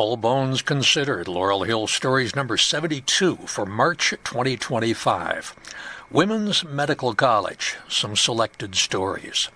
All Bones Considered, Laurel Hill Stories number 72 for March 2025. Women's Medical College, some selected stories.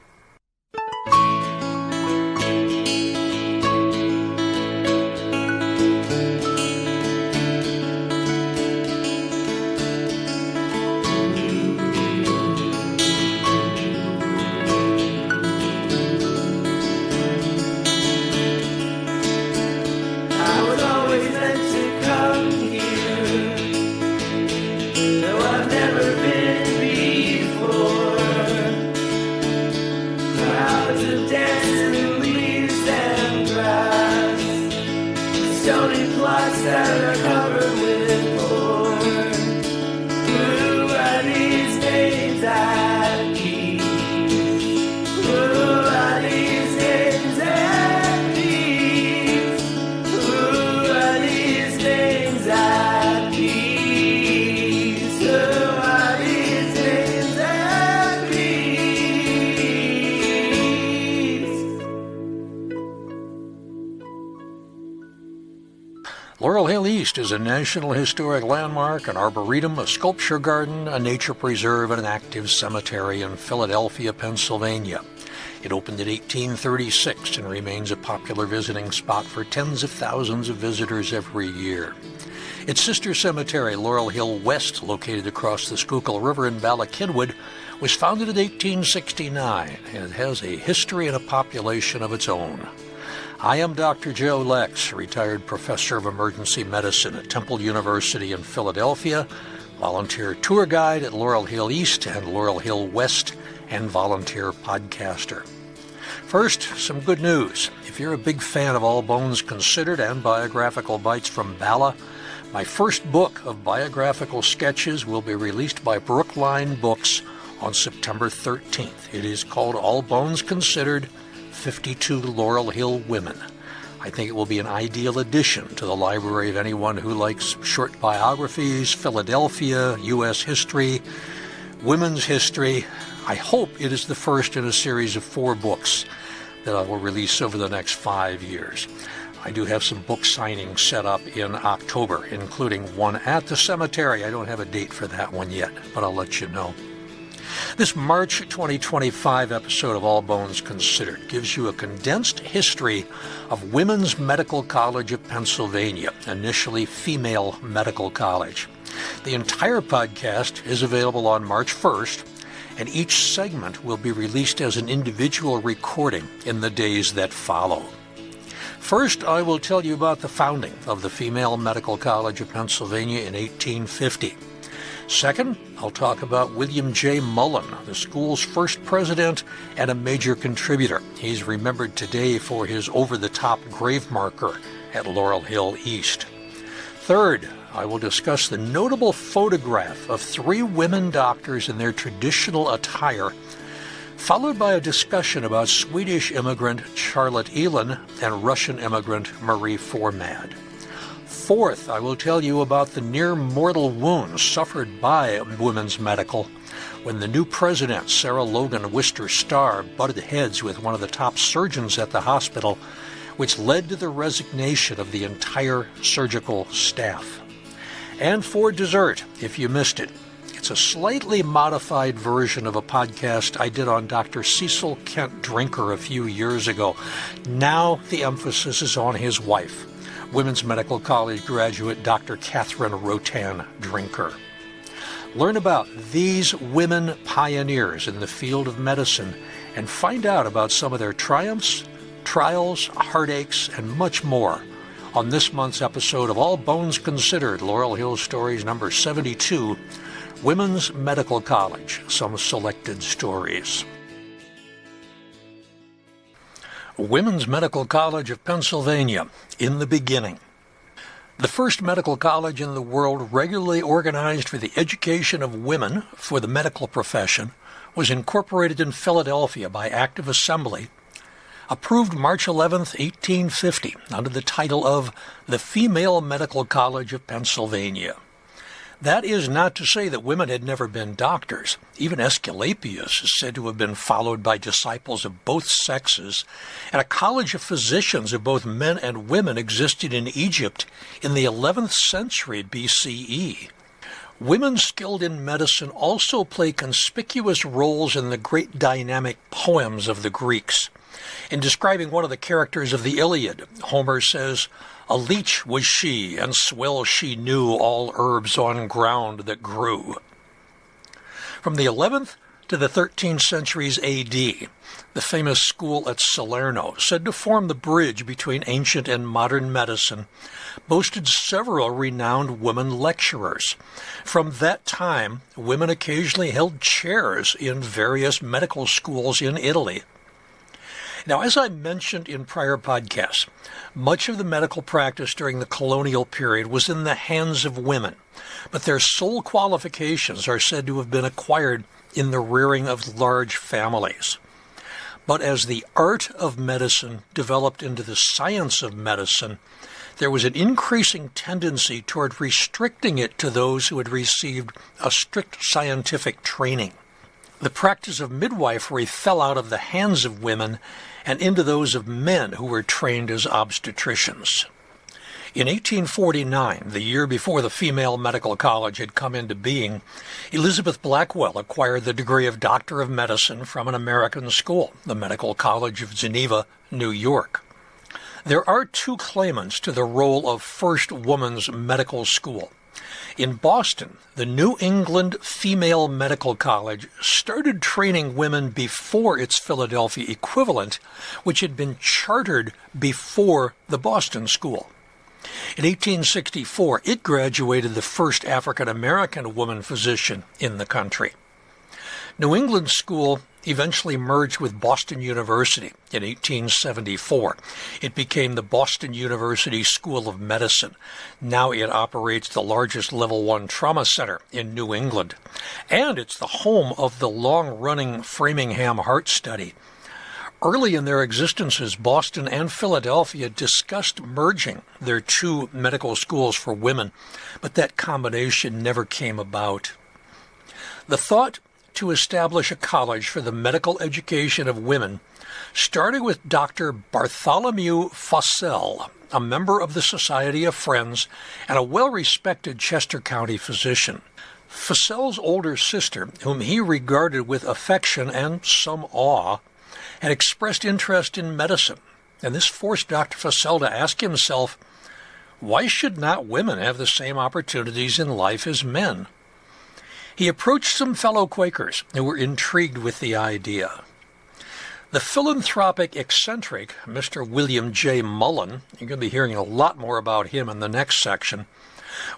That are covered with thorns. Who are these names I keep? Who are these names I keep? Who are these names I keep? Who are these names I keep? Laurel Hill East is a National Historic Landmark, an arboretum, a sculpture garden, a nature preserve, and an active cemetery in Philadelphia, Pennsylvania. It opened in 1836 and remains a popular visiting spot for tens of thousands of visitors every year. Its sister cemetery, Laurel Hill West, located across the Schuylkill River in Bala Cynwyd, was founded in 1869 and has a history and a population of its own. I am Dr. Joe Lex, retired professor of emergency medicine at Temple University in Philadelphia, volunteer tour guide at Laurel Hill East and Laurel Hill West, and volunteer podcaster. First, some good news. If you're a big fan of All Bones Considered and Biographical Bites from Bala, my first book of biographical sketches will be released by Brookline Books on September 13th. It is called All Bones Considered, 52 Laurel Hill Women. I think it will be an ideal addition to the library of anyone who likes short biographies, Philadelphia, U.S. history, women's history. I hope it is the first in a series of 4 books that I will release over the next 5 years. I do have some book signings set up in October, including one at the cemetery. I don't have a date for that one yet, but I'll let you know. This March 2025 episode of All Bones Considered gives you a condensed history of Women's Medical College of Pennsylvania, initially Female Medical College. The entire podcast is available on March 1st, and each segment will be released as an individual recording in the days that follow. First, I will tell you about the founding of the Female Medical College of Pennsylvania in 1850. Second, I'll talk about William J. Mullen, the school's first president and a major contributor. He's remembered today for his over-the-top grave marker at Laurel Hill East. Third, I will discuss the notable photograph of 3 women doctors in their traditional attire, followed by a discussion about Swedish immigrant Charlotte Yhlen and Russian immigrant Marie Formad. Fourth, I will tell you about the near-mortal wounds suffered by Women's Medical when the new president, Sarah Logan Wister Starr, butted heads with one of the top surgeons at the hospital, which led to the resignation of the entire surgical staff. And for dessert, if you missed it, it's a slightly modified version of a podcast I did on Dr. Cecil Kent Drinker a few years ago. Now the emphasis is on his wife, Women's Medical College graduate Dr. Catherine Rotan Drinker. Learn about these women pioneers in the field of medicine and find out about some of their triumphs, trials, heartaches, and much more on this month's episode of All Bones Considered, Laurel Hill Stories number 72, Women's Medical College, some selected stories. Women's Medical College of Pennsylvania, in the beginning. The first medical college in the world regularly organized for the education of women for the medical profession was incorporated in Philadelphia by Act of Assembly, approved March 11, 1850, under the title of the Female Medical College of Pennsylvania. That is not to say that women had never been doctors. Even Aesculapius is said to have been followed by disciples of both sexes, and a college of physicians of both men and women existed in Egypt in the 11th century BCE. Women skilled in medicine also play conspicuous roles in the great dynamic poems of the Greeks. In describing one of the characters of the Iliad, Homer says, "A leech was she, and well she knew all herbs on ground that grew." From the 11th to the 13th centuries AD, the famous school at Salerno, said to form the bridge between ancient and modern medicine, boasted several renowned women lecturers. From that time, women occasionally held chairs in various medical schools in Italy. Now, as I mentioned in prior podcasts, much of the medical practice during the colonial period was in the hands of women, but their sole qualifications are said to have been acquired in the rearing of large families. But as the art of medicine developed into the science of medicine, there was an increasing tendency toward restricting it to those who had received a strict scientific training. The practice of midwifery fell out of the hands of women and into those of men who were trained as obstetricians. In 1849, the year before the female medical college had come into being, Elizabeth Blackwell acquired the degree of Doctor of Medicine from an American school, the Medical College of Geneva, New York. There are two claimants to the role of first woman's medical school. In Boston, the New England Female Medical College started training women before its Philadelphia equivalent, which had been chartered before the Boston School. In 1864, it graduated the first African-American woman physician in the country. New England School eventually merged with Boston University in 1874. It became the Boston University School of Medicine. Now it operates the largest Level I trauma center in New England. And it's the home of the long-running Framingham Heart Study. Early in their existences, Boston and Philadelphia discussed merging their two medical schools for women, but that combination never came about. The thought to establish a college for the medical education of women started with Dr. Bartholomew Fossell, a member of the Society of Friends and a well-respected Chester County physician. Fossell's older sister, whom he regarded with affection and some awe, had expressed interest in medicine, and this forced Dr. Fossell to ask himself, why should not women have the same opportunities in life as men? He approached some fellow Quakers who were intrigued with the idea. The philanthropic eccentric, Mr. William J. Mullen, you're going to be hearing a lot more about him in the next section,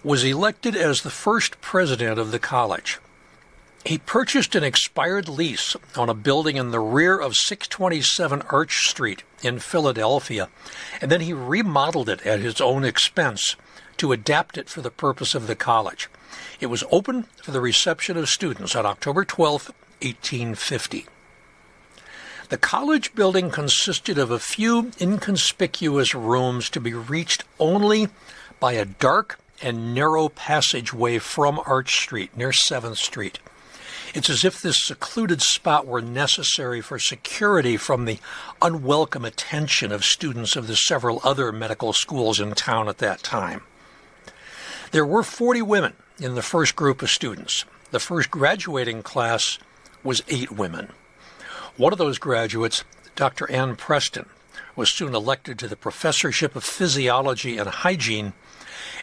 was elected as the first president of the college. He purchased an expired lease on a building in the rear of 627 Arch Street in Philadelphia, and then he remodeled it at his own expense to adapt it for the purpose of the college. It was open for the reception of students on October 12, 1850. The college building consisted of a few inconspicuous rooms to be reached only by a dark and narrow passageway from Arch Street near 7th Street. It's as if this secluded spot were necessary for security from the unwelcome attention of students of the several other medical schools in town at that time. There were 40 women in the first group of students. The first graduating class was 8 women. One of those graduates, Dr. Ann Preston, was soon elected to the professorship of physiology and hygiene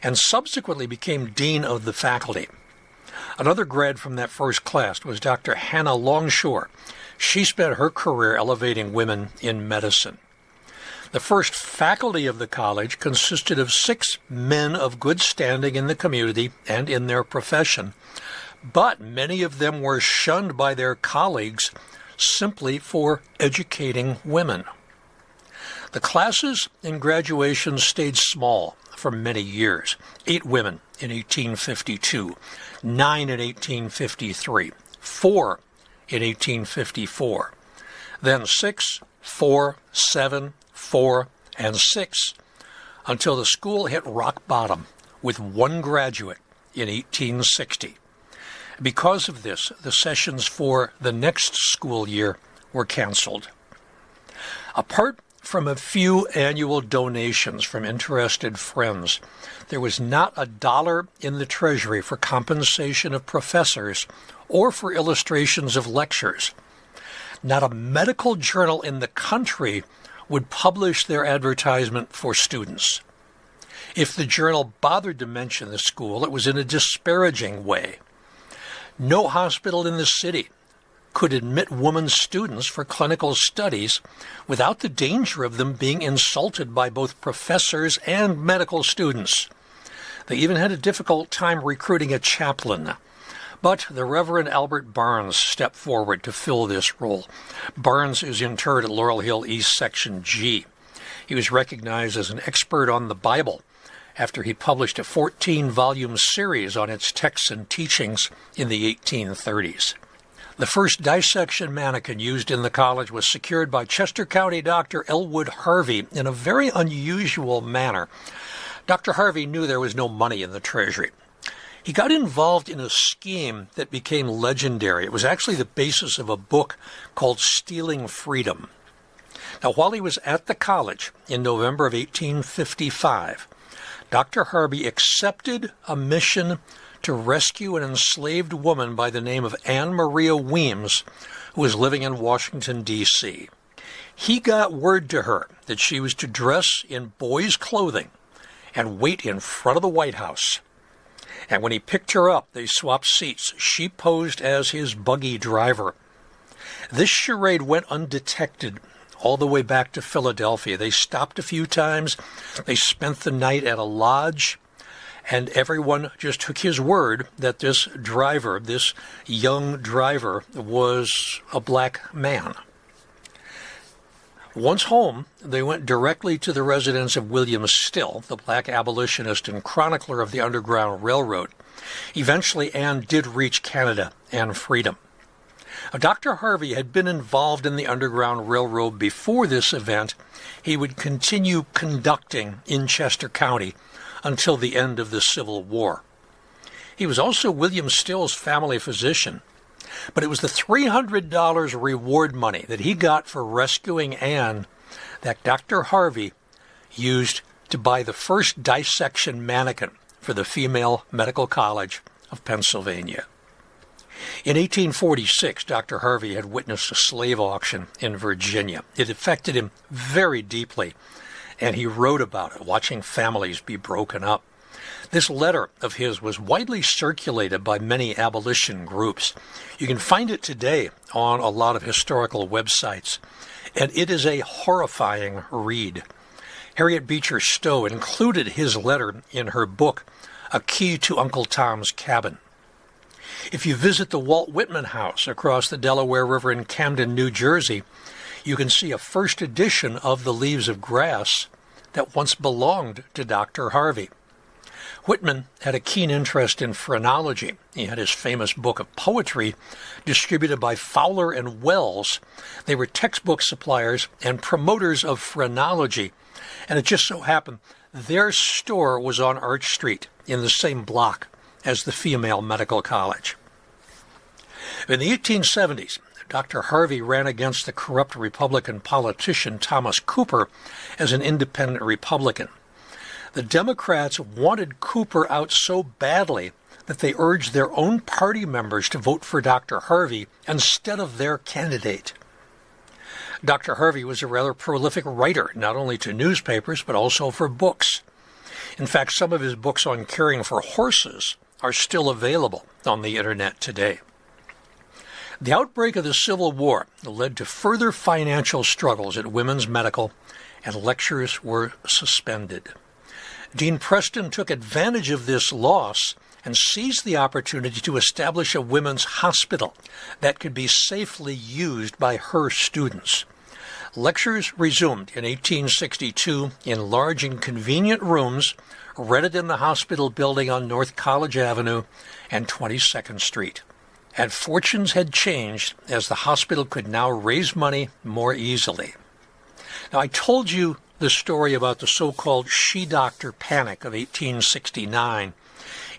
and subsequently became dean of the faculty. Another grad from that first class was Dr. Hannah Longshore. She spent her career elevating women in medicine. The first faculty of the college consisted of 6 men of good standing in the community and in their profession, but many of them were shunned by their colleagues simply for educating women. The classes in graduation stayed small for many years. 8 women in 1852, 9 in 1853, 4 in 1854, then 6, 4, 7, 4, and 6, until the school hit rock bottom with 1 graduate in 1860. Because of this, the sessions for the next school year were canceled. Apart from a few annual donations from interested friends, there was not a dollar in the treasury for compensation of professors or for illustrations of lectures. Not a medical journal in the country would publish their advertisement for students. If the journal bothered to mention the school, it was in a disparaging way. No hospital in the city could admit women students for clinical studies without the danger of them being insulted by both professors and medical students. They even had a difficult time recruiting a chaplain. But the Reverend Albert Barnes stepped forward to fill this role. Barnes is interred at Laurel Hill East, Section G. He was recognized as an expert on the Bible after he published a 14-volume series on its texts and teachings in the 1830s. The first dissection mannequin used in the college was secured by Chester County Dr. Elwood Harvey in a very unusual manner. Dr. Harvey knew there was no money in the treasury. He got involved in a scheme that became legendary. It was actually the basis of a book called Stealing Freedom. Now, while he was at the college in November of 1855, Dr. Harvey accepted a mission to rescue an enslaved woman by the name of Anne Maria Weems, who was living in Washington, D.C. He got word to her that she was to dress in boys' clothing and wait in front of the White House. And when he picked her up, they swapped seats. She posed as his buggy driver. This charade went undetected all the way back to Philadelphia. They stopped a few times. They spent the night at a lodge, and everyone just took his word that this driver, this young driver, was a black man. Once home, they went directly to the residence of William Still, the black abolitionist and chronicler of the Underground Railroad. Eventually, Anne did reach Canada and freedom. Dr. Harvey had been involved in the Underground Railroad before this event. He would continue conducting in Chester County until the end of the Civil War. He was also William Still's family physician, but it was the $300 reward money that he got for rescuing Anne that Dr. Harvey used to buy the first dissection mannequin for the Female Medical College of Pennsylvania. In 1846, Dr. Harvey had witnessed a slave auction in Virginia. It affected him very deeply, and he wrote about it, watching families be broken up. This letter of his was widely circulated by many abolition groups. You can find it today on a lot of historical websites, and it is a horrifying read. Harriet Beecher Stowe included his letter in her book, A Key to Uncle Tom's Cabin. If you visit the Walt Whitman House across the Delaware River in Camden, New Jersey, you can see a first edition of The Leaves of Grass that once belonged to Dr. Harvey. Whitman had a keen interest in phrenology. He had his famous book of poetry distributed by Fowler and Wells. They were textbook suppliers and promoters of phrenology, and it just so happened their store was on Arch Street in the same block as the Female Medical College. In the 1870s, Dr. Harvey ran against the corrupt Republican politician Thomas Cooper as an independent Republican. The Democrats wanted Cooper out so badly that they urged their own party members to vote for Dr. Harvey instead of their candidate. Dr. Harvey was a rather prolific writer, not only to newspapers, but also for books. In fact, some of his books on caring for horses are still available on the internet today. The outbreak of the Civil War led to further financial struggles at women's medical, and lectures were suspended. Dean Preston took advantage of this loss and seized the opportunity to establish a women's hospital that could be safely used by her students. Lectures resumed in 1862 in large and convenient rooms rented in the hospital building on North College Avenue and 22nd Street. And fortunes had changed as the hospital could now raise money more easily. Now, I told you this story about the so-called she-doctor panic of 1869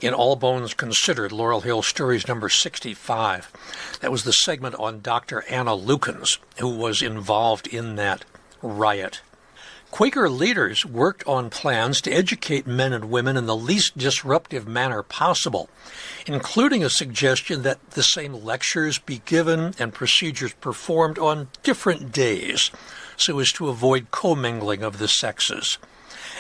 in All Bones Considered, Laurel Hill Stories number 65. That was the segment on Dr. Anna Lukens, who was involved in that riot. Quaker leaders worked on plans to educate men and women in the least disruptive manner possible, including a suggestion that the same lectures be given and procedures performed on different days so as to avoid commingling of the sexes.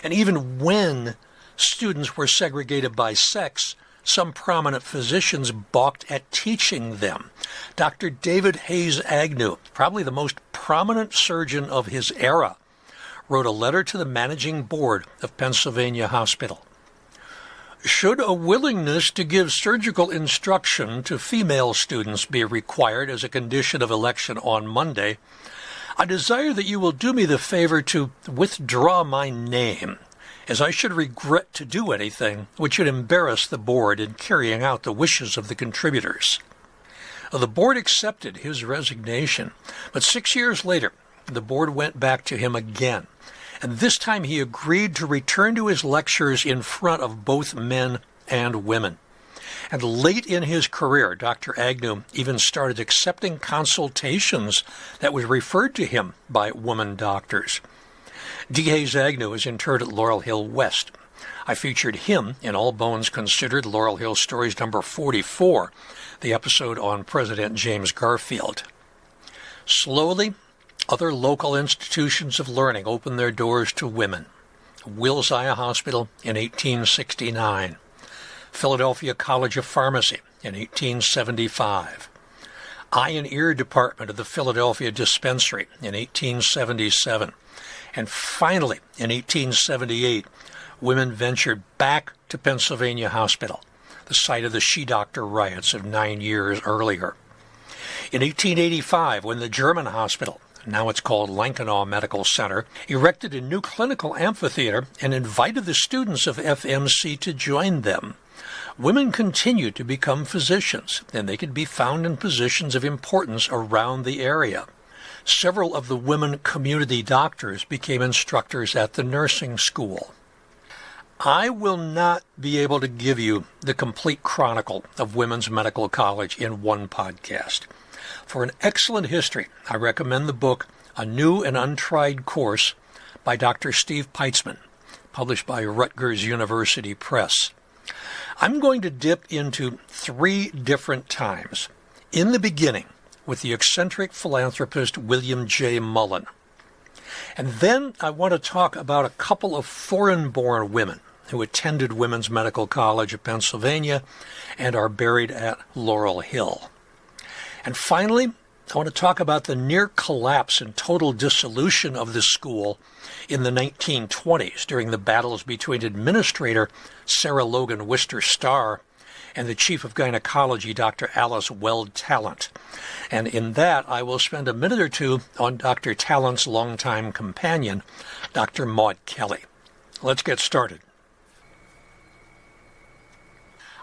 And even when students were segregated by sex, some prominent physicians balked at teaching them. Dr. David Hayes Agnew, probably the most prominent surgeon of his era, wrote a letter to the managing board of Pennsylvania Hospital. Should a willingness to give surgical instruction to female students be required as a condition of election on Monday, I desire that you will do me the favor to withdraw my name, as I should regret to do anything which would embarrass the board in carrying out the wishes of the contributors. The board accepted his resignation, but 6 years later, the board went back to him again, and this time he agreed to return to his lectures in front of both men and women. And late in his career, Dr. Agnew even started accepting consultations that was referred to him by woman doctors. D. Hayes Agnew is interred at Laurel Hill West. I featured him in All Bones Considered, Laurel Hill Stories number 44, the episode on President James Garfield. Slowly, other local institutions of learning opened their doors to women. Wills Eye Hospital in 1869. Philadelphia College of Pharmacy in 1875. Eye and Ear Department of the Philadelphia Dispensary in 1877. And finally, in 1878, women ventured back to Pennsylvania Hospital, the site of the she-doctor riots of 9 years earlier. In 1885, when the German hospital, now it's called Lankenau Medical Center, erected a new clinical amphitheater and invited the students of FMC to join them, women continued to become physicians, and they could be found in positions of importance around the area. Several of the women community doctors became instructors at the nursing school. I will not be able to give you the complete chronicle of Women's Medical College in one podcast. For an excellent history, I recommend the book A New and Untried Course by Dr. Steve Peitzman, published by Rutgers University Press. I'm going to dip into 3 different times. In the beginning, with the eccentric philanthropist William J. Mullen. And then I want to talk about a couple of foreign-born women who attended Women's Medical College of Pennsylvania and are buried at Laurel Hill. And finally, I want to talk about the near collapse and total dissolution of this school in the 1920s during the battles between Administrator Sarah Logan Wister Starr and the Chief of Gynecology, Dr. Alice Weld Tallant. And in that, I will spend a minute or two on Dr. Tallant's longtime companion, Dr. Maud Kelly. Let's get started.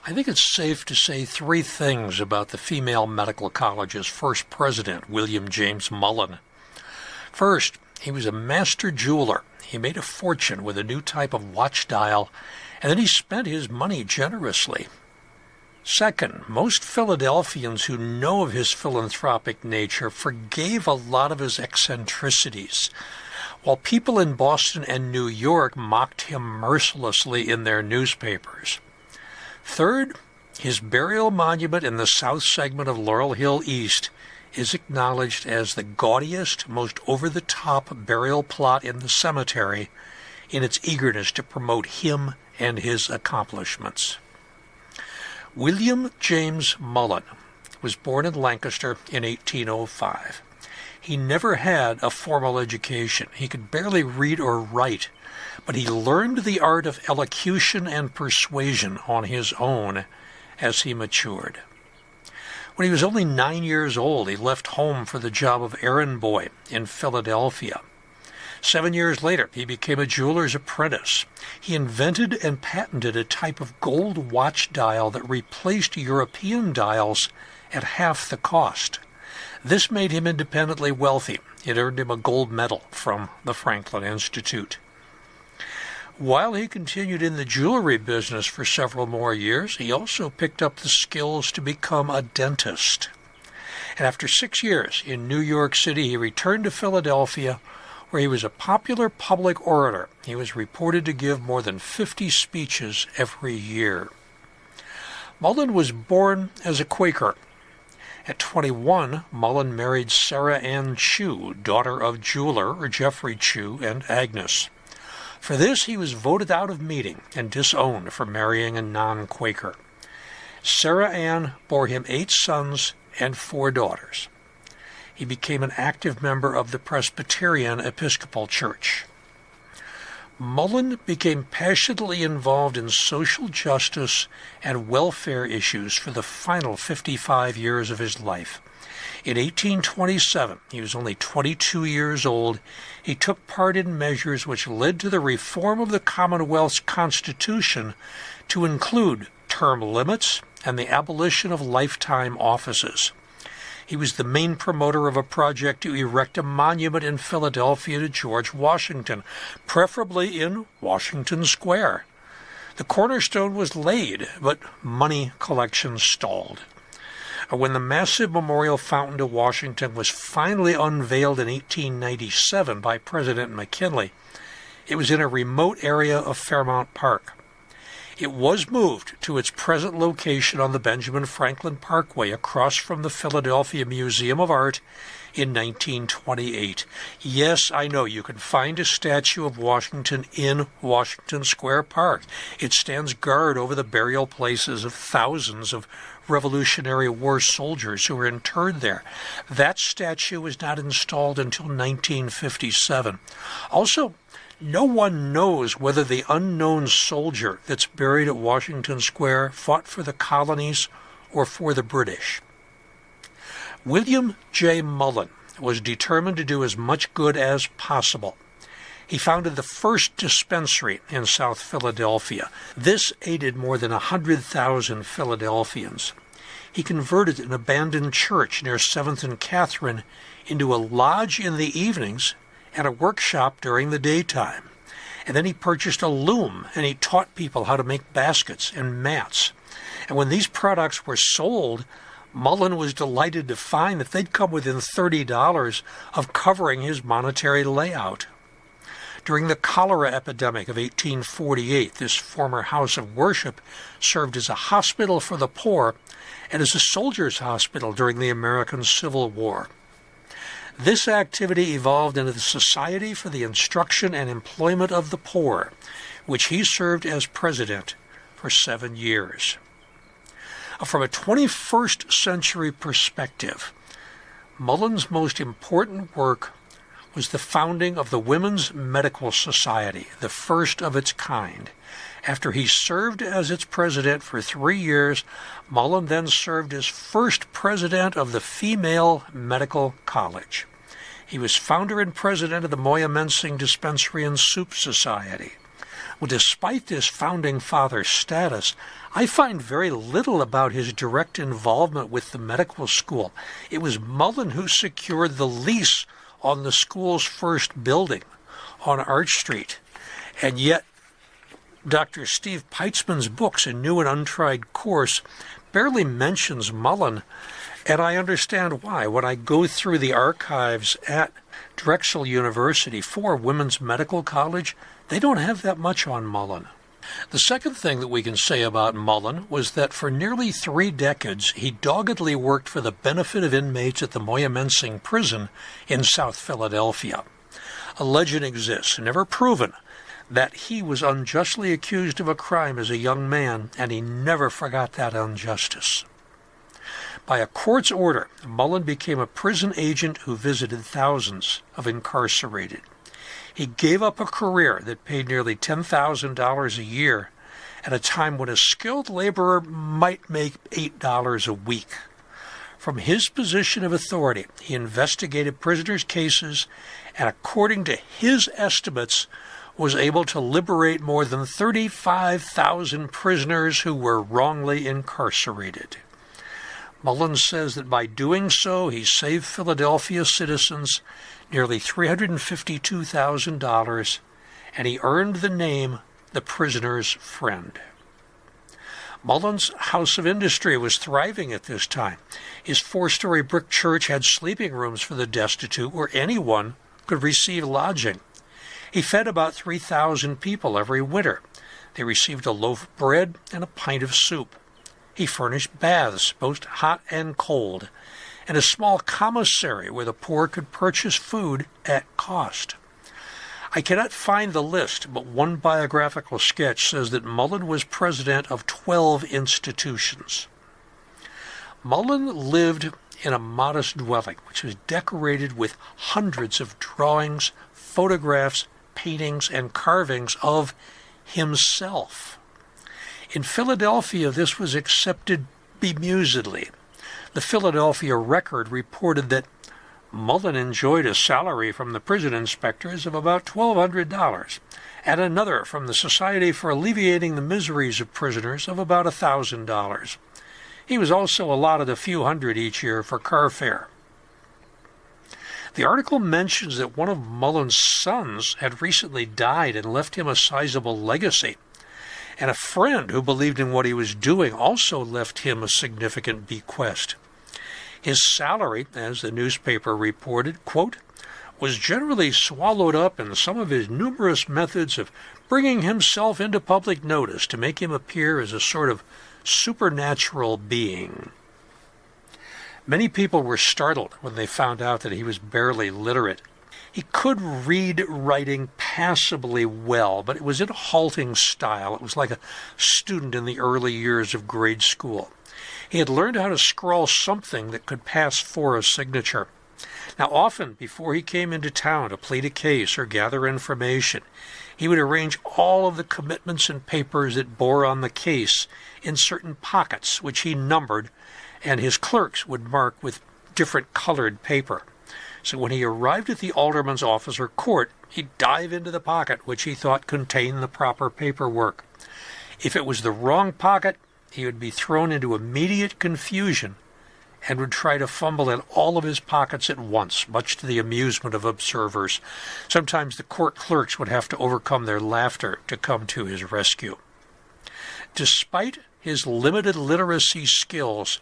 I think it's safe to say 3 things about the female medical college's first president, William James Mullen. First, he was a master jeweler. He made a fortune with a new type of watch dial, and then he spent his money generously. Second, most Philadelphians who know of his philanthropic nature forgave a lot of his eccentricities, while people in Boston and New York mocked him mercilessly in their newspapers. Third, his burial monument in the south segment of Laurel Hill East is acknowledged as the gaudiest, most over-the-top burial plot in the cemetery in its eagerness to promote him and his accomplishments. William James Mullen was born in Lancaster in 1805. He never had a formal education. He could barely read or write, but he learned the art of elocution and persuasion on his own as he matured. When he was only 9 years old, he left home for the job of errand boy in Philadelphia. 7 years later, he became a jeweler's apprentice. He invented and patented a type of gold watch dial that replaced European dials at half the cost. This made him independently wealthy. It earned him a gold medal from the Franklin Institute. While he continued in the jewelry business for several more years, he also picked up the skills to become a dentist. And after 6 years in New York City, he returned to Philadelphia, where he was a popular public orator. He was reported to give more than 50 speeches every year. Mullen was born as a Quaker. At 21, Mullen married Sarah Ann Chew, daughter of jeweler Geoffrey Chew and Agnes. For this, he was voted out of meeting and disowned for marrying a non-Quaker. Sarah Ann bore him 8 sons and 4 daughters. He became an active member of the Presbyterian Episcopal Church. Mullen became passionately involved in social justice and welfare issues for the final 55 years of his life. In 1827, he was only 22 years old, he took part in measures which led to the reform of the Commonwealth's Constitution to include term limits and the abolition of lifetime offices. He was the main promoter of a project to erect a monument in Philadelphia to George Washington, preferably in Washington Square. The cornerstone was laid, but money collection stalled. When the massive memorial fountain to Washington was finally unveiled in 1897 by President McKinley, it was in a remote area of Fairmount Park. It was moved to its present location on the Benjamin Franklin Parkway across from the Philadelphia Museum of Art in 1928. Yes, I know you can find a statue of Washington in Washington Square Park. It stands guard over the burial places of thousands of Revolutionary War soldiers who were interred there. That statue was not installed until 1957. Also, no one knows whether the unknown soldier that's buried at Washington Square fought for the colonies or for the British. William J. Mullen was determined to do as much good as possible. He founded the first dispensary in South Philadelphia. This aided more than 100,000 Philadelphians. He converted an abandoned church near 7th and Catherine into a lodge in the evenings and a workshop during the daytime. And then he purchased a loom, and he taught people how to make baskets and mats. And when these products were sold, Mullen was delighted to find that they'd come within $30 of covering his monetary layout. During the cholera epidemic of 1848, this former house of worship served as a hospital for the poor and as a soldiers' hospital during the American Civil War. This activity evolved into the Society for the Instruction and Employment of the Poor, which he served as president for 7 years. From a 21st century perspective, Mullen's most important work was the founding of the Women's Medical Society, the first of its kind. After he served as its president for 3 years, Mullen then served as first president of the Female Medical College. He was founder and president of the Moyamensing Dispensary and Soup Society. Well, despite this founding father status, I find very little about his direct involvement with the medical school. It was Mullen who secured the lease on the school's first building on Arch Street. And yet, Dr. Steve Peitzman's books, A New and Untried Course, barely mentions Mullen, and I understand why. When I go through the archives at Drexel University for Women's Medical College, they don't have that much on Mullen. The second thing that we can say about Mullen was that for nearly 3 decades, he doggedly worked for the benefit of inmates at the Moyamensing Prison in South Philadelphia. A legend exists, never proven, that he was unjustly accused of a crime as a young man, and he never forgot that injustice. By a court's order, Mullen became a prison agent who visited thousands of incarcerated. He gave up a career that paid nearly $10,000 a year at a time when a skilled laborer might make $8 a week. From his position of authority, he investigated prisoners' cases and, according to his estimates, was able to liberate more than 35,000 prisoners who were wrongly incarcerated. Mullen says that by doing so, he saved Philadelphia citizens nearly $352,000, and he earned the name the prisoner's friend. Mullen's House of Industry was thriving at this time. His 4-story brick church had sleeping rooms for the destitute where anyone could receive lodging. He fed about 3,000 people every winter. They received a loaf of bread and a pint of soup. He furnished baths, both hot and cold, and a small commissary where the poor could purchase food at cost. I cannot find the list, but one biographical sketch says that Mullen was president of 12 institutions. Mullen lived in a modest dwelling, which was decorated with hundreds of drawings, photographs, paintings, and carvings of himself. In Philadelphia, this was accepted bemusedly. The Philadelphia Record reported that Mullen enjoyed a salary from the prison inspectors of about $1,200, and another from the Society for Alleviating the Miseries of Prisoners of about $1,000. He was also allotted a few hundred each year for car fare. The article mentions that one of Mullen's sons had recently died and left him a sizable legacy, and a friend who believed in what he was doing also left him a significant bequest. His salary, as the newspaper reported, quote, was generally swallowed up in some of his numerous methods of bringing himself into public notice to make him appear as a sort of supernatural being. Many people were startled when they found out that he was barely literate. He could read writing passably well, but it was in a halting style. It was like a student in the early years of grade school. He had learned how to scrawl something that could pass for a signature. Now, often, before he came into town to plead a case or gather information, he would arrange all of the commitments and papers that bore on the case in certain pockets, which he numbered, and his clerks would mark with different colored paper. So when he arrived at the alderman's office or court, he'd dive into the pocket which he thought contained the proper paperwork. If it was the wrong pocket, he would be thrown into immediate confusion and would try to fumble in all of his pockets at once, much to the amusement of observers. Sometimes the court clerks would have to overcome their laughter to come to his rescue. Despite his limited literacy skills,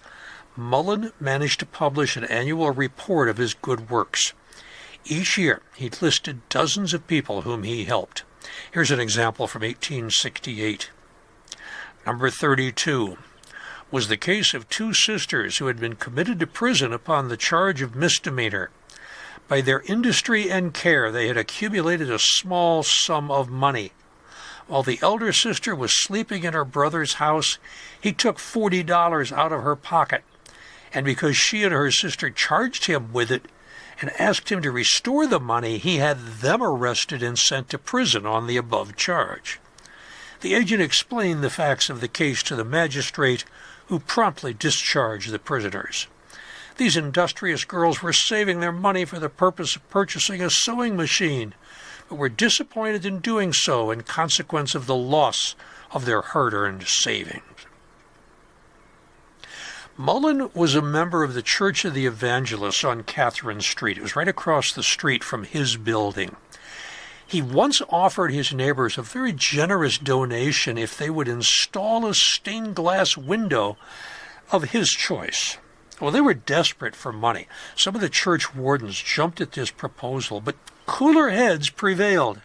Mullen managed to publish an annual report of his good works. Each year, he listed dozens of people whom he helped. Here's an example from 1868. Number 32 was the case of 2 sisters who had been committed to prison upon the charge of misdemeanor. By their industry and care, they had accumulated a small sum of money. While the elder sister was sleeping in her brother's house, he took $40 out of her pocket, and because she and her sister charged him with it and asked him to restore the money, he had them arrested and sent to prison on the above charge. The agent explained the facts of the case to the magistrate, who promptly discharged the prisoners. These industrious girls were saving their money for the purpose of purchasing a sewing machine, but were disappointed in doing so in consequence of the loss of their hard-earned savings. Mullen was a member of the Church of the Evangelists on Catherine Street. It was right across the street from his building. He once offered his neighbors a very generous donation if they would install a stained glass window of his choice. Well, they were desperate for money. Some of the church wardens jumped at this proposal, but cooler heads prevailed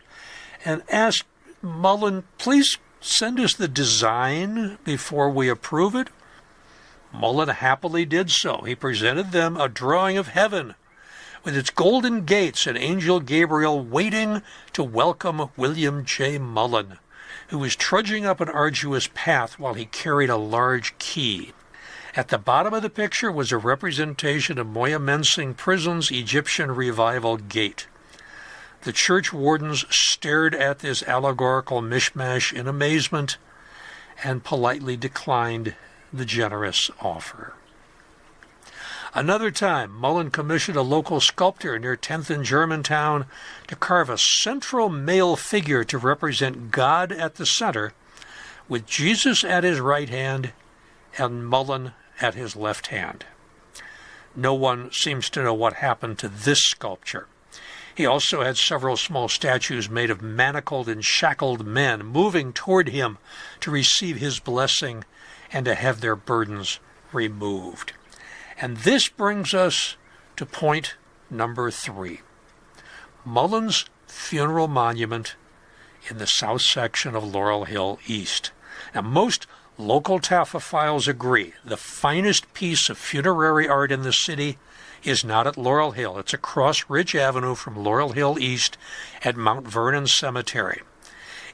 and asked Mullen, please send us the design before we approve it. Mullen happily did so. He presented them a drawing of heaven with its golden gates and Angel Gabriel waiting to welcome William J. Mullen, who was trudging up an arduous path while he carried a large key. At the bottom of the picture was a representation of Moyamensing Prison's Egyptian Revival Gate. The church wardens stared at this allegorical mishmash in amazement and politely declined the generous offer. Another time, Mullen commissioned a local sculptor near 10th and Germantown to carve a central male figure to represent God at the center, with Jesus at his right hand and Mullen at his left hand. No one seems to know what happened to this sculpture. He also had several small statues made of manacled and shackled men moving toward him to receive his blessing and to have their burdens removed. And this brings us to point number 3. Mullen's funeral monument in the south section of Laurel Hill East. Now, most local taphophiles agree the finest piece of funerary art in the city is not at Laurel Hill. It's across Ridge Avenue from Laurel Hill East at Mount Vernon Cemetery.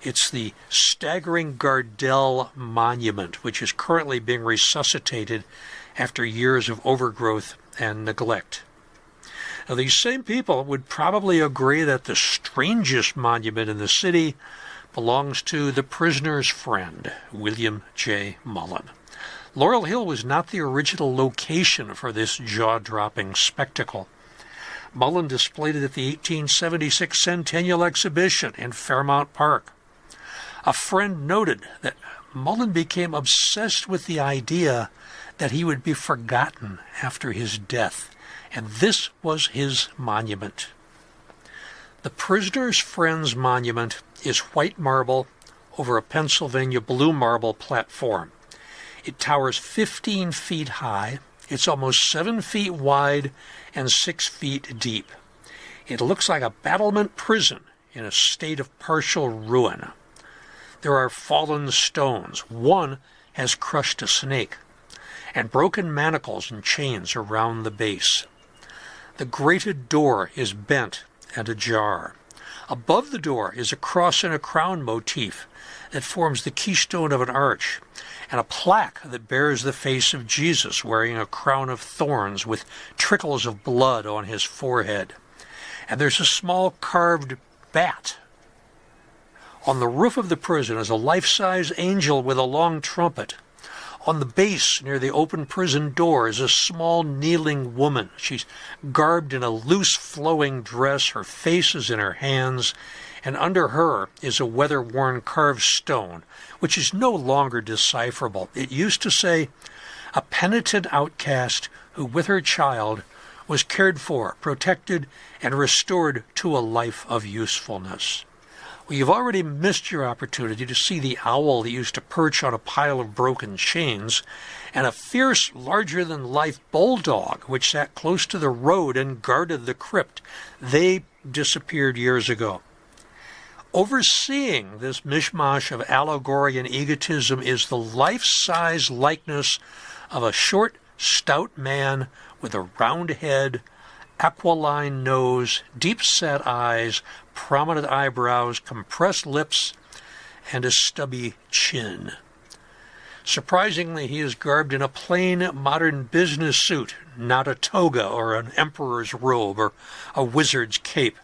It's the staggering Gardell Monument, which is currently being resuscitated after years of overgrowth and neglect. Now, these same people would probably agree that the strangest monument in the city belongs to the prisoner's friend, William J. Mullen. Laurel Hill was not the original location for this jaw-dropping spectacle. Mullen displayed it at the 1876 Centennial Exhibition in Fairmount Park. A friend noted that Mullen became obsessed with the idea that he would be forgotten after his death, and this was his monument. The prisoner's friend's monument is white marble over a Pennsylvania blue marble platform. It towers 15 feet high. It's almost 7 feet wide and 6 feet deep. It looks like a battlement prison in a state of partial ruin. There are fallen stones. One has crushed a snake, and broken manacles and chains around the base. The grated door is bent and ajar. Above the door is a cross and a crown motif that forms the keystone of an arch, and a plaque that bears the face of Jesus wearing a crown of thorns with trickles of blood on his forehead. And there's a small carved bat. On the roof of the prison is a life-size angel with a long trumpet. On the base, near the open prison door, is a small kneeling woman. She's garbed in a loose flowing dress. Her face is in her hands, and under her is a weather-worn carved stone, which is no longer decipherable. It used to say, "A penitent outcast who with her child was cared for, protected, and restored to a life of usefulness." Well, you've already missed your opportunity to see the owl that used to perch on a pile of broken chains, and a fierce, larger-than-life bulldog which sat close to the road and guarded the crypt. They disappeared years ago. Overseeing this mishmash of allegory and egotism is the life-size likeness of a short, stout man with a round head, aquiline nose, deep-set eyes, prominent eyebrows, compressed lips, and a stubby chin. Surprisingly, he is garbed in a plain, modern business suit, not a toga or an emperor's robe or a wizard's cape.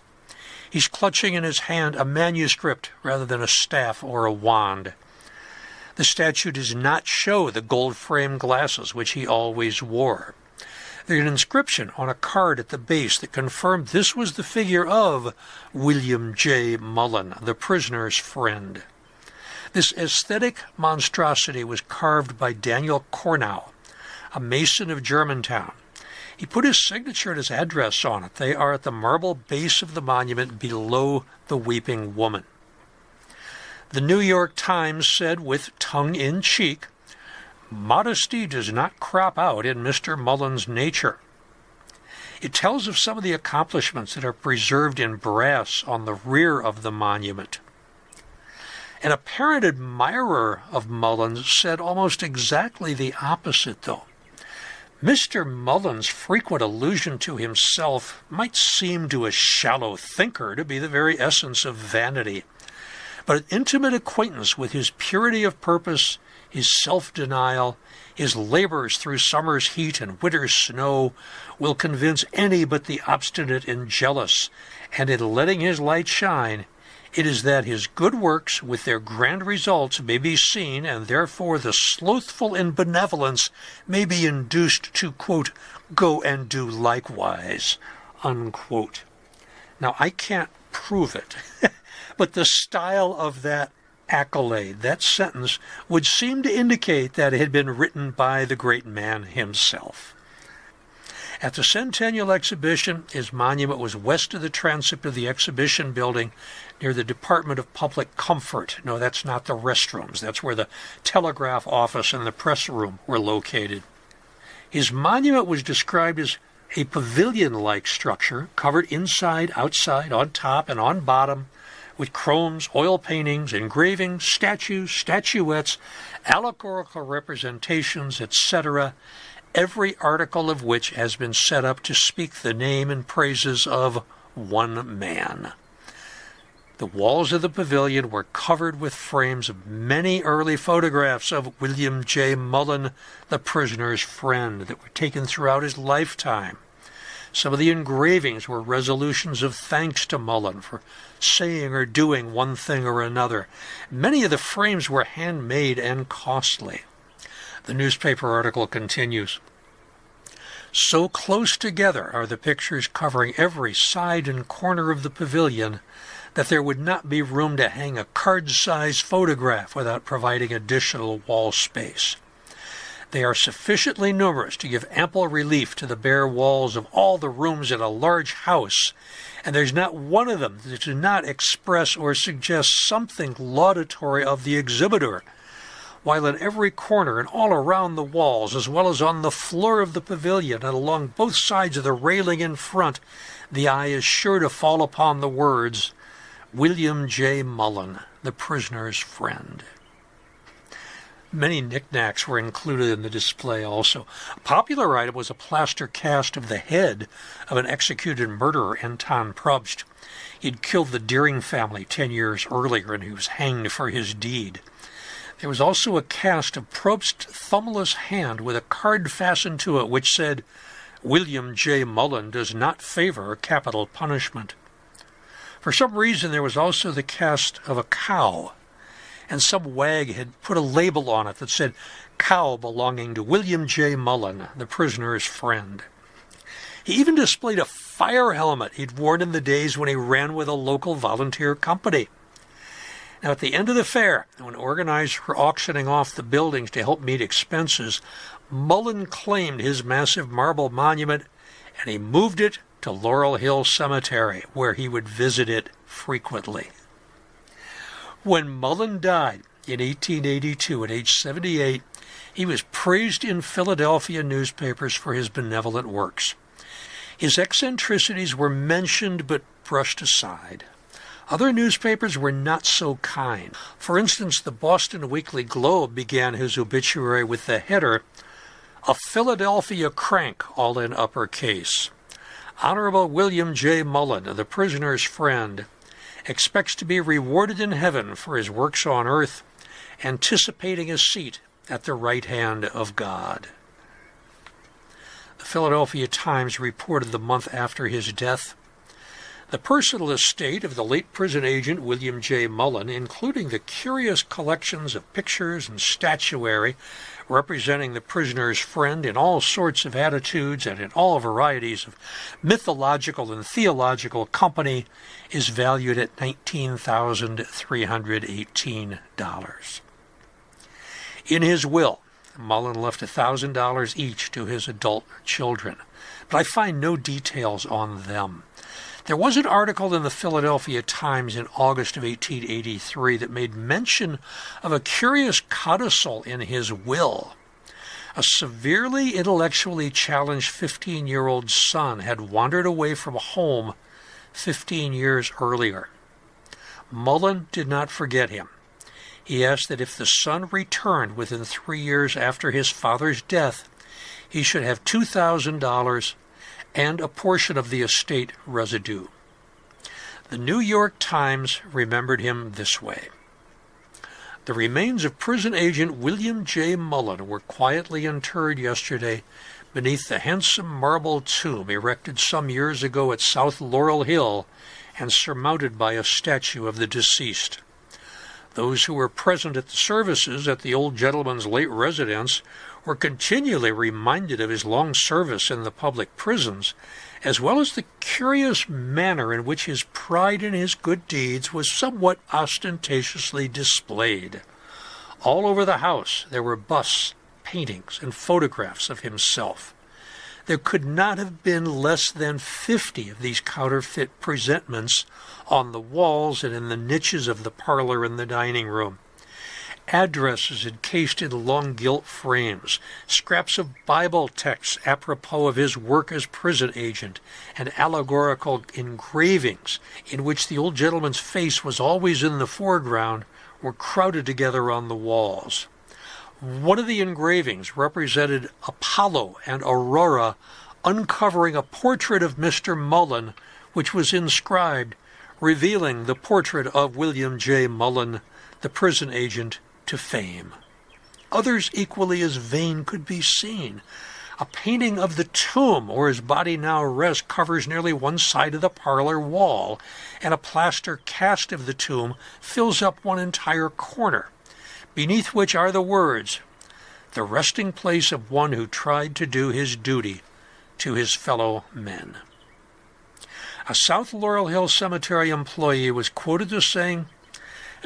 He's clutching in his hand a manuscript rather than a staff or a wand. The statue does not show the gold-framed glasses which he always wore. There's an inscription on a card at the base that confirmed this was the figure of William J. Mullen, the prisoner's friend. This aesthetic monstrosity was carved by Daniel Cornow, a mason of Germantown. He put his signature and his address on it. They are at the marble base of the monument below the weeping woman. The New York Times said with tongue-in-cheek, "Modesty does not crop out in Mr. Mullen's nature." It tells of some of the accomplishments that are preserved in brass on the rear of the monument. An apparent admirer of Mullen's said almost exactly the opposite, though. Mr. Mullen's frequent allusion to himself might seem to a shallow thinker to be the very essence of vanity, but an intimate acquaintance with his purity of purpose, his self-denial, his labors through summer's heat and winter's snow will convince any but the obstinate and jealous, and in letting his light shine, it is that his good works with their grand results may be seen, and therefore the slothful in benevolence may be induced to, quote, "go and do likewise," unquote. Now, I can't prove it, but the style of that accolade. That sentence would seem to indicate that it had been written by the great man himself. At the Centennial Exhibition, his monument was west of the transept of the exhibition building near the Department of Public Comfort. No, that's not the restrooms. That's where the telegraph office and the press room were located. His monument was described as a pavilion-like structure covered inside, outside, on top, and on bottom with chromes, oil paintings, engravings, statues, statuettes, allegorical representations, etc., every article of which has been set up to speak the name and praises of one man. The walls of the pavilion were covered with frames of many early photographs of William J. Mullen, the prisoner's friend, that were taken throughout his lifetime. Some of the engravings were resolutions of thanks to Mullen for saying or doing one thing or another. Many of the frames were handmade and costly. The newspaper article continues. So close together are the pictures covering every side and corner of the pavilion that there would not be room to hang a card-sized photograph without providing additional wall space. They are sufficiently numerous to give ample relief to the bare walls of all the rooms in a large house, and there's not one of them that do not express or suggest something laudatory of the exhibitor, while in every corner and all around the walls, as well as on the floor of the pavilion and along both sides of the railing in front, the eye is sure to fall upon the words, William J. Mullen, the prisoner's friend. Many knickknacks were included in the display also. A popular item was a plaster cast of the head of an executed murderer, Anton Probst. He'd killed the Deering family 10 years earlier, and he was hanged for his deed. There was also a cast of Probst's thumbless hand with a card fastened to it which said, William J. Mullen does not favor capital punishment. For some reason, there was also the cast of a cow, and some wag had put a label on it that said, cow belonging to William J. Mullen, the prisoner's friend. He even displayed a fire helmet he'd worn in the days when he ran with a local volunteer company. Now, at the end of the fair, when organizers were auctioning off the buildings to help meet expenses, Mullen claimed his massive marble monument, and he moved it to Laurel Hill Cemetery, where he would visit it frequently. When Mullen died in 1882 at age 78, he was praised in Philadelphia newspapers for his benevolent works. His eccentricities were mentioned but brushed aside. Other newspapers were not so kind. For instance, the Boston Weekly Globe began his obituary with the header, A Philadelphia Crank, all in uppercase. Honorable William J. Mullen, the prisoner's friend, expects to be rewarded in heaven for his works on earth, anticipating a seat at the right hand of God. The Philadelphia Times reported the month after his death, the personal estate of the late prison agent William J. Mullen, including the curious collections of pictures and statuary representing the prisoner's friend in all sorts of attitudes and in all varieties of mythological and theological company, is valued at $19,318. In his will, Mullen left $1,000 each to his adult children, but I find no details on them. There was an article in the Philadelphia Times in August of 1883 that made mention of a curious codicil in his will. A severely intellectually challenged 15-year-old son had wandered away from home 15 years earlier. Mullen did not forget him. He asked that if the son returned within 3 years after his father's death, he should have $2,000 and a portion of the estate residue. The New York Times remembered him this way. The remains of prison agent William J. Mullen were quietly interred yesterday beneath the handsome marble tomb erected some years ago at South Laurel Hill and surmounted by a statue of the deceased. Those who were present at the services at the old gentleman's late residence were continually reminded of his long service in the public prisons, as well as the curious manner in which his pride in his good deeds was somewhat ostentatiously displayed. All over the house there were busts, paintings, and photographs of himself. There could not have been less than 50 of these counterfeit presentments on the walls and in the niches of the parlor and the dining room. Addresses encased in long gilt frames, scraps of Bible texts apropos of his work as prison agent, and allegorical engravings in which the old gentleman's face was always in the foreground were crowded together on the walls. One of the engravings represented Apollo and Aurora uncovering a portrait of Mr. Mullen, which was inscribed, revealing the portrait of William J. Mullen, the prison agent, to fame. Others equally as vain could be seen. A painting of the tomb where his body now rests covers nearly one side of the parlor wall, and a plaster cast of the tomb fills up one entire corner, beneath which are the words, "The resting place of one who tried to do his duty to his fellow men." A South Laurel Hill Cemetery employee was quoted as saying,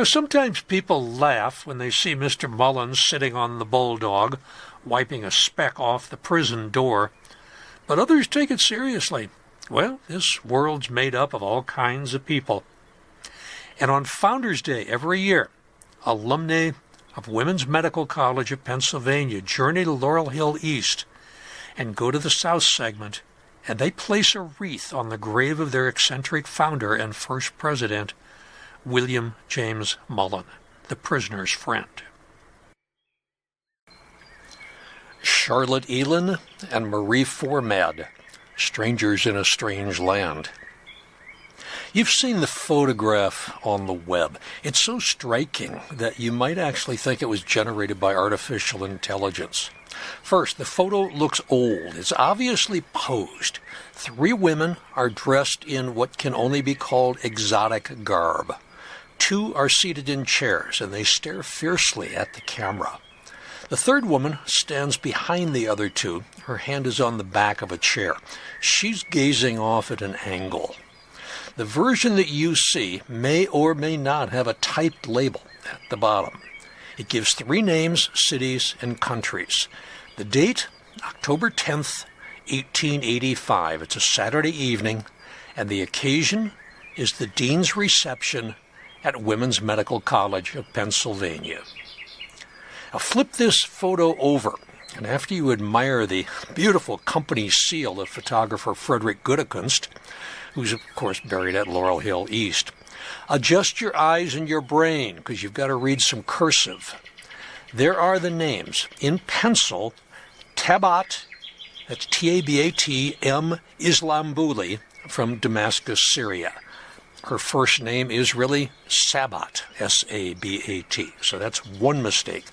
"Sometimes people laugh when they see Mr. Mullen sitting on the bulldog, wiping a speck off the prison door, but others take it seriously. Well, this world's made up of all kinds of people." And on Founders Day every year, alumni of Women's Medical College of Pennsylvania journey to Laurel Hill East and go to the South segment, and they place a wreath on the grave of their eccentric founder and first president, William James Mullen, the prisoner's friend. Charlotte Yhlen and Marie Formad, strangers in a strange land. You've seen the photograph on the web. It's so striking that you might actually think it was generated by artificial intelligence. First, the photo looks old. It's obviously posed. 3 women are dressed in what can only be called exotic garb. 2 are seated in chairs, and they stare fiercely at the camera. The 3rd woman stands behind the other 2. Her hand is on the back of a chair. She's gazing off at an angle. The version that you see may or may not have a typed label at the bottom. It gives 3 names, cities, and countries. The date, October 10th, 1885. It's a Saturday evening, and the occasion is the dean's reception at Women's Medical College of Pennsylvania. Now flip this photo over, and after you admire the beautiful company seal of photographer Frederick Goodekunst, who's of course buried at Laurel Hill East, adjust your eyes and your brain, because you've got to read some cursive. There are the names. In pencil, Tabat, that's T-A-B-A-T, M. Islambouli, from Damascus, Syria. Her first name is really Sabat, S-A-B-A-T. So that's one mistake.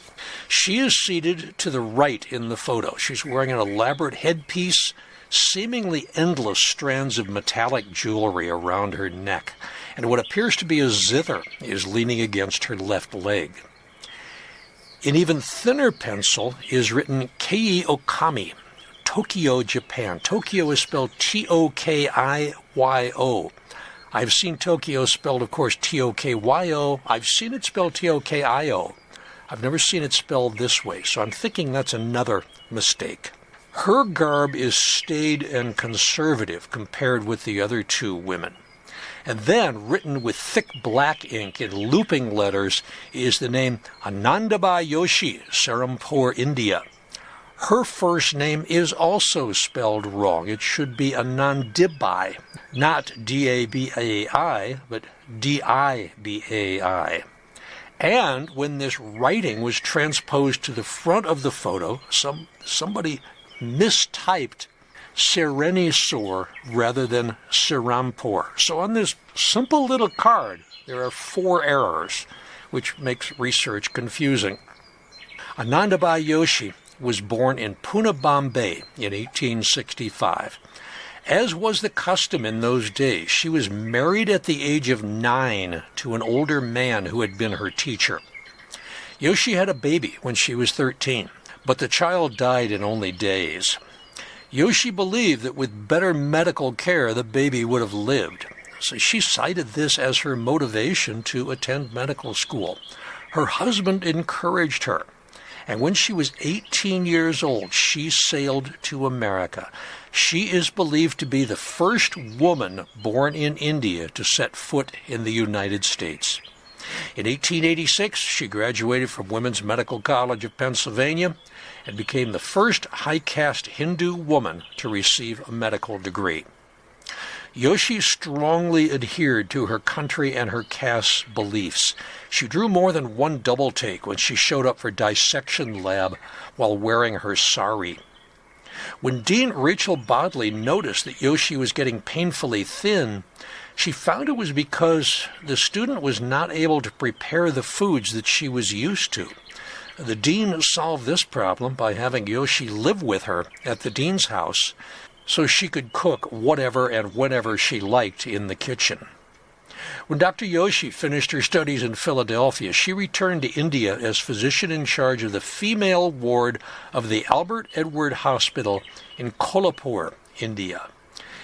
She is seated to the right in the photo. She's wearing an elaborate headpiece, seemingly endless strands of metallic jewelry around her neck, and what appears to be a zither is leaning against her left leg. In even thinner pencil is written Kei Okami, Tokyo, Japan. Tokyo is spelled T-O-K-I-Y-O. I've seen Tokyo spelled, of course, T-O-K-Y-O. I've seen it spelled T-O-K-I-O. I've never seen it spelled this way, so I'm thinking that's another mistake. Her garb is staid and conservative compared with the other 2 women. And then, written with thick black ink in looping letters, is the name Anandabai Yoshi, Serampore, India. Her first name is also spelled wrong. It should be Anandibai, not D-A-B-A-I, but D-I-B-A-I. And when this writing was transposed to the front of the photo, somebody mistyped Serenisor rather than Serampore. So on this simple little card, there are 4 errors, which makes research confusing. Anandabai Yoshi was born in Pune, Bombay in 1865. As was the custom in those days, she was married at the age of 9 to an older man who had been her teacher. Yoshi had a baby when she was 13, but the child died in only days. Yoshi believed that with better medical care, the baby would have lived. So she cited this as her motivation to attend medical school. Her husband encouraged her, and when she was 18 years old, she sailed to America. She is believed to be the first woman born in India to set foot in the United States. In 1886, she graduated from Women's Medical College of Pennsylvania and became the first high-caste Hindu woman to receive a medical degree. Yoshi strongly adhered to her country and her caste's beliefs. She drew more than one double take when she showed up for dissection lab while wearing her sari. When Dean Rachel Bodley noticed that Yoshi was getting painfully thin, she found it was because the student was not able to prepare the foods that she was used to. The dean solved this problem by having Yoshi live with her at the dean's house so she could cook whatever and whenever she liked in the kitchen. When Dr. Yoshi finished her studies in Philadelphia, she returned to India as physician in charge of the female ward of the Albert Edward Hospital in Kolhapur, India.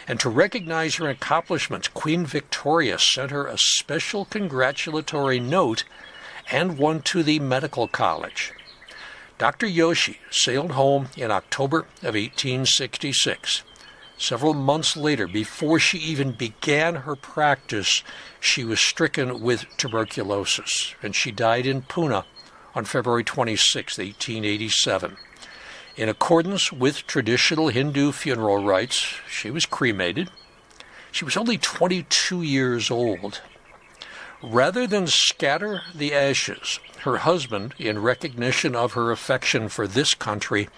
And to recognize her accomplishments, Queen Victoria sent her a special congratulatory note and one to the medical college. Dr. Yoshi sailed home in October of 1866. Several months later, before she even began her practice, she was stricken with tuberculosis, and she died in Pune on February 26, 1887. In accordance with traditional Hindu funeral rites, she was cremated. She was only 22 years old. Rather than scatter the ashes, her husband, in recognition of her affection for this country,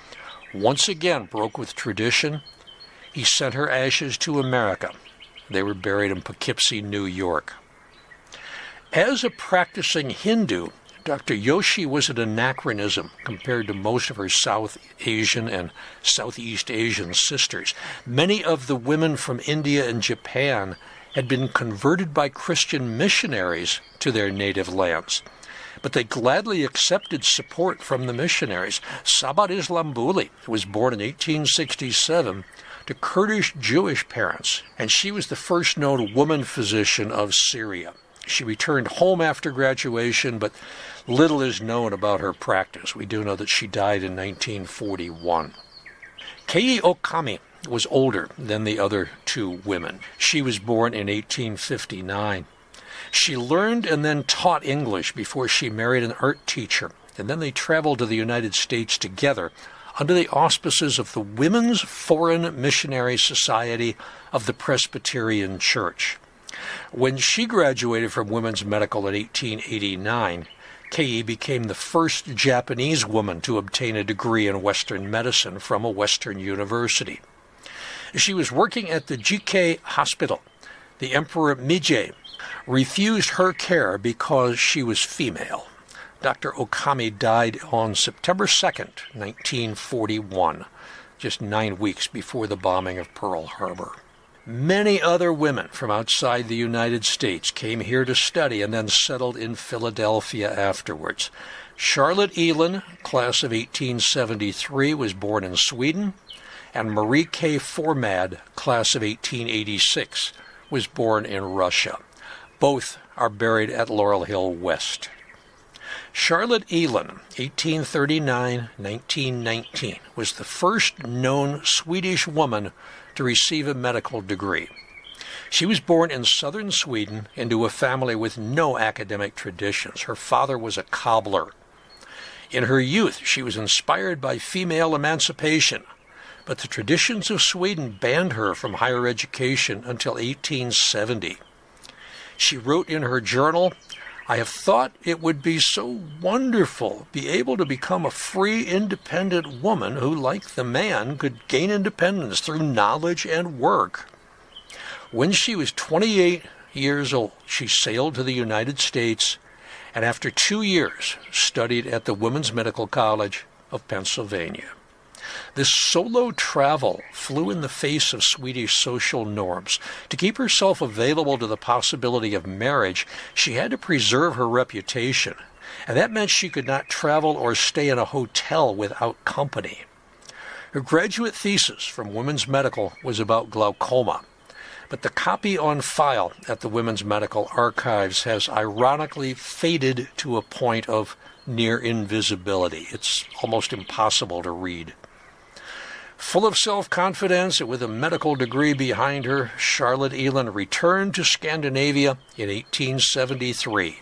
once again broke with tradition. He sent her ashes to America. They were buried in Poughkeepsie, New York. As a practicing Hindu, Dr. Yoshi was an anachronism compared to most of her South Asian and Southeast Asian sisters. Many of the women from India and Japan had been converted by Christian missionaries to their native lands, but they gladly accepted support from the missionaries. Sabat Islambuli was born in 1867 to Kurdish Jewish parents, and she was the first known woman physician of Syria. She returned home after graduation, but little is known about her practice. We do know that she died in 1941. Kei Okami was older than the other two women. She was born in 1859. She learned and then taught English before she married an art teacher, and then they traveled to the United States together under the auspices of the Women's Foreign Missionary Society of the Presbyterian Church. When she graduated from Women's Medical in 1889, Kei became the first Japanese woman to obtain a degree in Western medicine from a Western university. She was working at the GK Hospital. The Emperor Meiji refused her care because she was female. Dr. Okami died on September 2nd, 1941, just 9 weeks before the bombing of Pearl Harbor. Many other women from outside the United States came here to study and then settled in Philadelphia afterwards. Charlotte Yhlen, class of 1873, was born in Sweden, and Marie Formad, class of 1886, was born in Russia. Both are buried at Laurel Hill West. Charlotte Yhlen, 1839-1919, was the first known Swedish woman to receive a medical degree. She was born in southern Sweden into a family with no academic traditions. Her father was a cobbler. In her youth, she was inspired by female emancipation, but the traditions of Sweden banned her from higher education until 1870. She wrote in her journal, "I have thought it would be so wonderful be able to become a free, independent woman who, like the man, could gain independence through knowledge and work." When she was 28 years old, she sailed to the United States and after 2 years studied at the Women's Medical College of Pennsylvania. This solo travel flew in the face of Swedish social norms. To keep herself available to the possibility of marriage, she had to preserve her reputation. and that meant she could not travel or stay in a hotel without company. Her graduate thesis from Women's Medical was about glaucoma, but the copy on file at the Women's Medical Archives has ironically faded to a point of near invisibility. It's almost impossible to read. Full of self-confidence and with a medical degree behind her, Charlotte Yhlen returned to Scandinavia in 1873.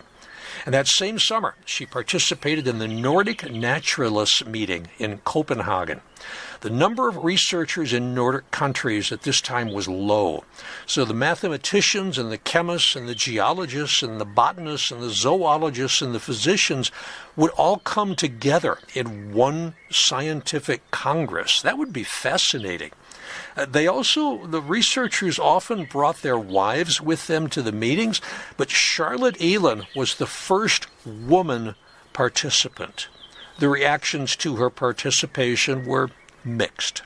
And that same summer, she participated in the Nordic Naturalists meeting in Copenhagen. The number of researchers in Nordic countries at this time was low, so the mathematicians and the chemists and the geologists and the botanists and the zoologists and the physicians would all come together in one scientific congress. That would be fascinating. The researchers often brought their wives with them to the meetings, but Charlotte Yhlen was the first woman participant. The reactions to her participation were mixed.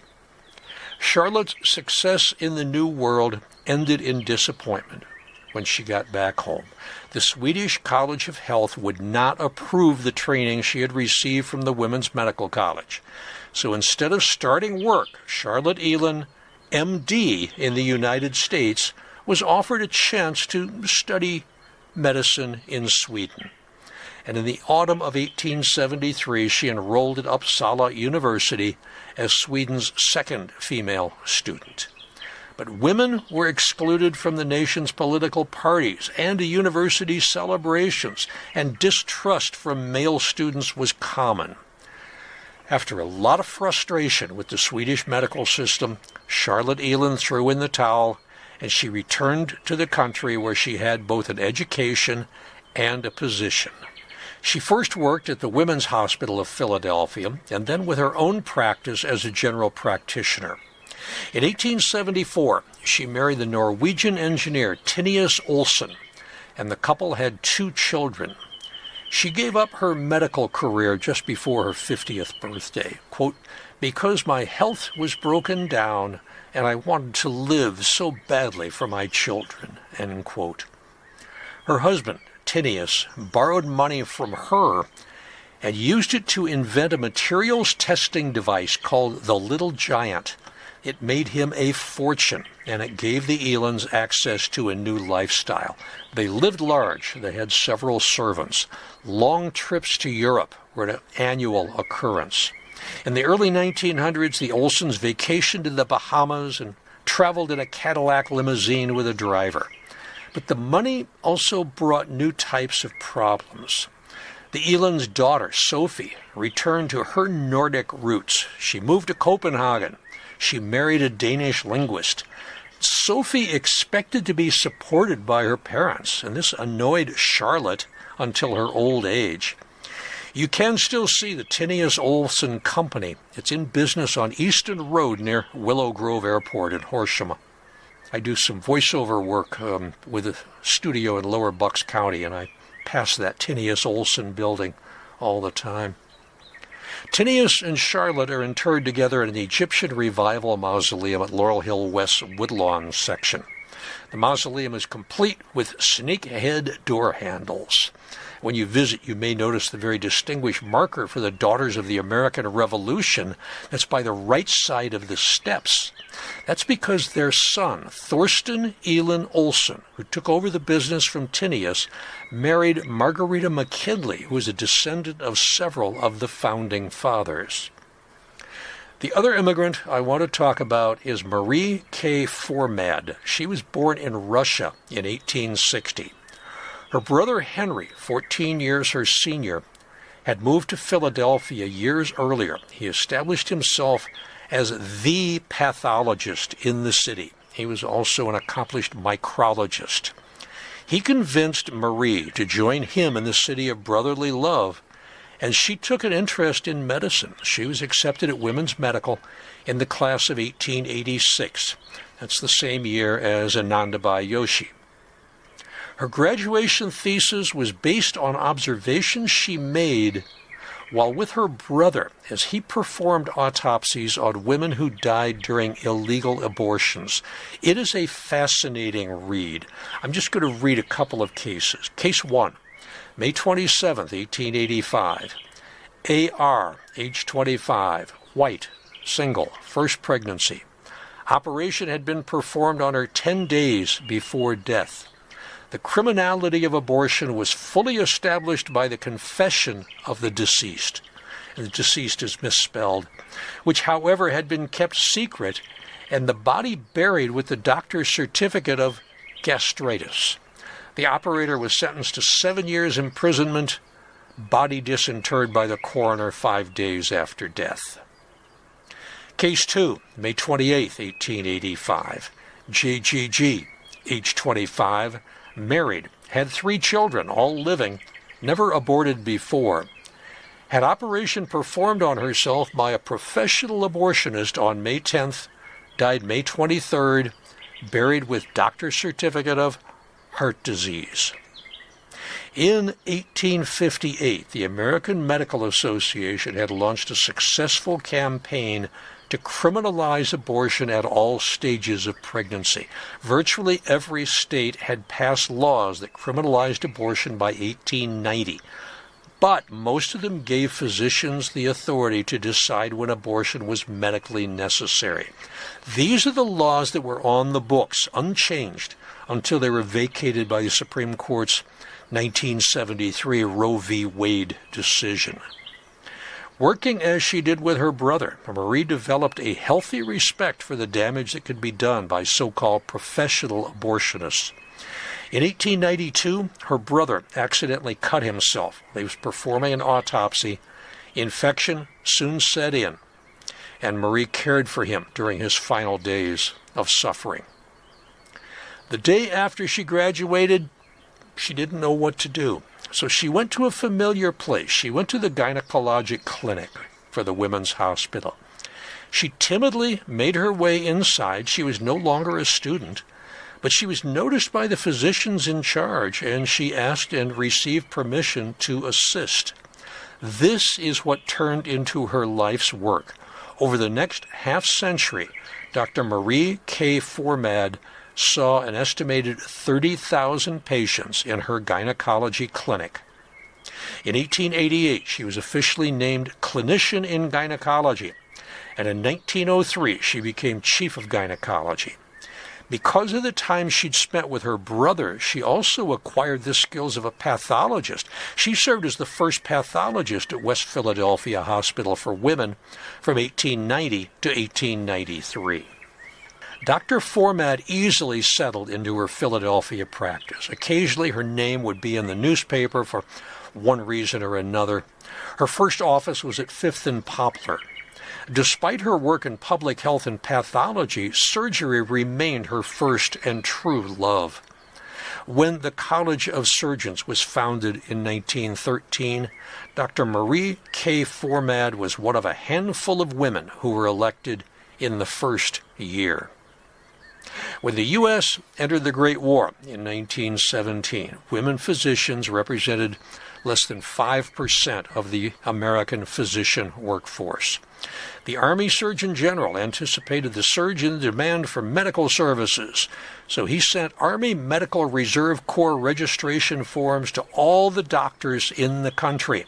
Charlotte's success in the New World ended in disappointment when she got back home. The Swedish College of Health would not approve the training she had received from the Women's Medical College. So instead of starting work, Charlotte Yhlen, MD in the United States, was offered a chance to study medicine in Sweden. And in the autumn of 1873, she enrolled at Uppsala University as Sweden's second female student. But women were excluded from the nation's political parties and the university's celebrations, and distrust from male students was common. After a lot of frustration with the Swedish medical system, Charlotte Yhlen threw in the towel, and she returned to the country where she had both an education and a position. She first worked at the Women's Hospital of Philadelphia, and then with her own practice as a general practitioner. In 1874, she married the Norwegian engineer Tinius Olsen, and the couple had 2 children. She gave up her medical career just before her 50th birthday, quote, "because my health was broken down and I wanted to live so badly for my children," end quote. Her husband, Tinius, borrowed money from her and used it to invent a materials testing device called the Little Giant. It made him a fortune, and it gave the Yhlens access to a new lifestyle. They lived large. They had several servants. Long trips to Europe were an annual occurrence. In the early 1900s, the Olsens vacationed in the Bahamas and traveled in a Cadillac limousine with a driver. But the money also brought new types of problems. The Yhlens' daughter, Sophie, returned to her Nordic roots. She moved to Copenhagen. She married a Danish linguist. Sophie expected to be supported by her parents, and this annoyed Charlotte until her old age. You can still see the Tinius Olsen Company. It's in business on Easton Road near Willow Grove Airport in Horsham. I do some voiceover work with a studio in Lower Bucks County, and I pass that Tinius Olsen building all the time. Tinius and Charlotte are interred together in the Egyptian Revival Mausoleum at Laurel Hill West's Woodlawn section. The mausoleum is complete with snakehead door handles. When you visit, you may notice the very distinguished marker for the Daughters of the American Revolution that's by the right side of the steps. That's because their son, Thorsten Yhlen Olsen, who took over the business from Tinius, married Margarita McKinley, who is a descendant of several of the founding fathers. The other immigrant I want to talk about is Marie Formad. She was born in Russia in 1860. Her brother Henry, 14 years her senior, had moved to Philadelphia years earlier. He established himself as the pathologist in the city. He was also an accomplished micrologist. He convinced Marie to join him in the city of brotherly love, and she took an interest in medicine. She was accepted at Women's Medical in the class of 1886. That's the same year as Anandabai Yoshi. Her graduation thesis was based on observations she made while with her brother as he performed autopsies on women who died during illegal abortions. It is a fascinating read. I'm just going to read a couple of cases. Case 1. May 27, 1885. A.R., age 25, white, single, first pregnancy. Operation had been performed on her 10 days before death. The criminality of abortion was fully established by the confession of the deceased. And the deceased is misspelled, which, however, had been kept secret, and the body buried with the doctor's certificate of gastritis. The operator was sentenced to 7 years imprisonment, body disinterred by the coroner 5 days after death. Case 2, May 28, 1885. JGG, age 25, married, had 3 children, all living, never aborted before. Had operation performed on herself by a professional abortionist on May 10th, died May 23rd, buried with doctor's certificate of heart disease. In 1858, the American Medical Association had launched a successful campaign to criminalize abortion at all stages of pregnancy. Virtually every state had passed laws that criminalized abortion by 1890, but most of them gave physicians the authority to decide when abortion was medically necessary. These are the laws that were on the books, unchanged, until they were vacated by the Supreme Court's 1973 Roe v. Wade decision. Working as she did with her brother, Marie developed a healthy respect for the damage that could be done by so-called professional abortionists. In 1892, her brother accidentally cut himself. He was performing an autopsy. Infection soon set in, and Marie cared for him during his final days of suffering. The day after she graduated, she didn't know what to do. So she went to a familiar place. She went to the gynecologic clinic for the women's hospital. She timidly made her way inside. She was no longer a student, but she was noticed by the physicians in charge, and she asked and received permission to assist. This is what turned into her life's work. Over the next half-century, Dr. Marie Formad saw an estimated 30,000 patients in her gynecology clinic. In 1888, she was officially named clinician in gynecology, and in 1903, she became chief of gynecology. Because of the time she'd spent with her brother, she also acquired the skills of a pathologist. She served as the first pathologist at West Philadelphia Hospital for Women from 1890 to 1893. Dr. Formad easily settled into her Philadelphia practice. Occasionally her name would be in the newspaper for one reason or another. Her first office was at 5th and Poplar. Despite her work in public health and pathology, surgery remained her first and true love. When the College of Surgeons was founded in 1913, Dr. Marie Formad was one of a handful of women who were elected in the first year. When the U.S. entered the Great War in 1917, women physicians represented less than 5% of the American physician workforce. The Army Surgeon General anticipated the surge in demand for medical services, so he sent Army Medical Reserve Corps registration forms to all the doctors in the country.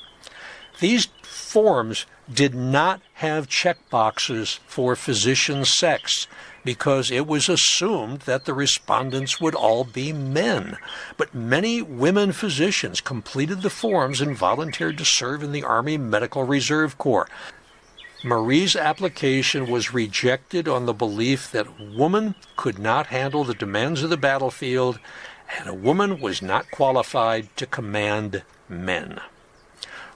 These forms did not have checkboxes for physician sex, because it was assumed that the respondents would all be men. But many women physicians completed the forms and volunteered to serve in the Army Medical Reserve Corps. Marie's application was rejected on the belief that a woman could not handle the demands of the battlefield, and a woman was not qualified to command men.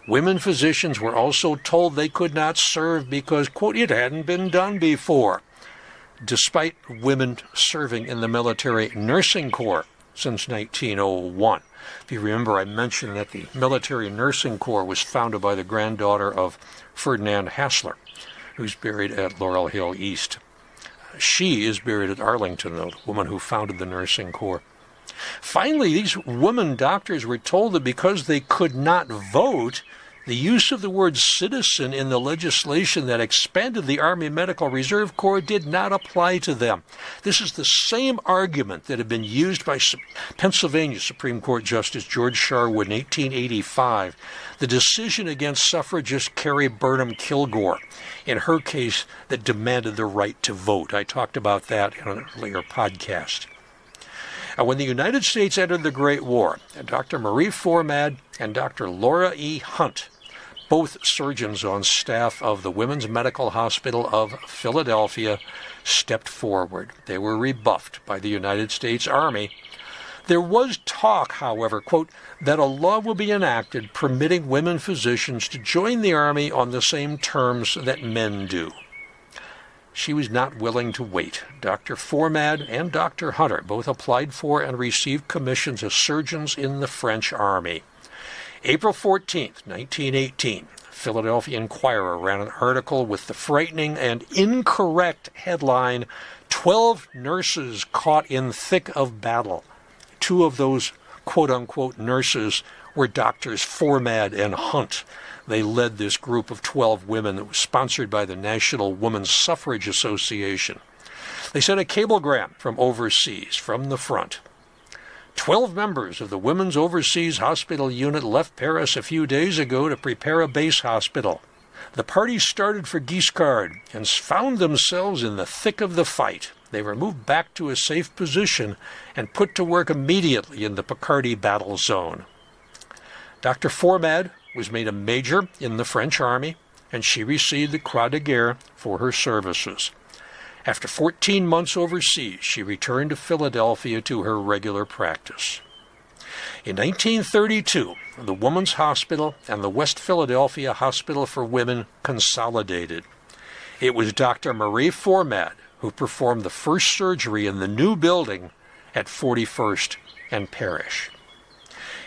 Women physicians were also told they could not serve because, quote, it hadn't been done before. Despite women serving in the military nursing corps since 1901. If you remember, I mentioned that the military nursing corps was founded by the granddaughter of Ferdinand Hassler, who's buried at Laurel Hill East. She is buried at Arlington, the woman who founded the nursing corps. Finally, these women doctors were told that because they could not vote, The use of the word citizen in the legislation that expanded the Army Medical Reserve Corps did not apply to them. This is the same argument that had been used by Pennsylvania Supreme Court Justice George Sherwood in 1885, the decision against suffragist Carrie Burnham Kilgore, in her case that demanded the right to vote. I talked about that in an earlier podcast. When the United States entered the Great War, Dr. Marie Formad and Dr. Laura E. Hunt, both surgeons on staff of the Women's Medical Hospital of Philadelphia, stepped forward. They were rebuffed by the United States Army. There was talk, however, quote, that a law will be enacted permitting women physicians to join the Army on the same terms that men do. She was not willing to wait. Dr. Formad and Dr. Hunter both applied for and received commissions as surgeons in the French Army. April 14, 1918, Philadelphia Inquirer ran an article with the frightening and incorrect headline, 12 nurses caught in thick of battle. Two of those quote-unquote nurses were Doctors Formad and Hunt. They led this group of 12 women that was sponsored by the National Women's Suffrage Association. They sent a cablegram from overseas, from the front. 12 members of the Women's Overseas Hospital Unit left Paris a few days ago to prepare a base hospital. The party started for Guiscard and found themselves in the thick of the fight. They were moved back to a safe position and put to work immediately in the Picardy battle zone. Dr. Formad was made a major in the French Army, and she received the Croix de Guerre for her services. After 14 months overseas, she returned to Philadelphia to her regular practice. In 1932, the Women's Hospital and the West Philadelphia Hospital for Women consolidated. It was Dr. Marie Formad who performed the first surgery in the new building at 41st and Parrish.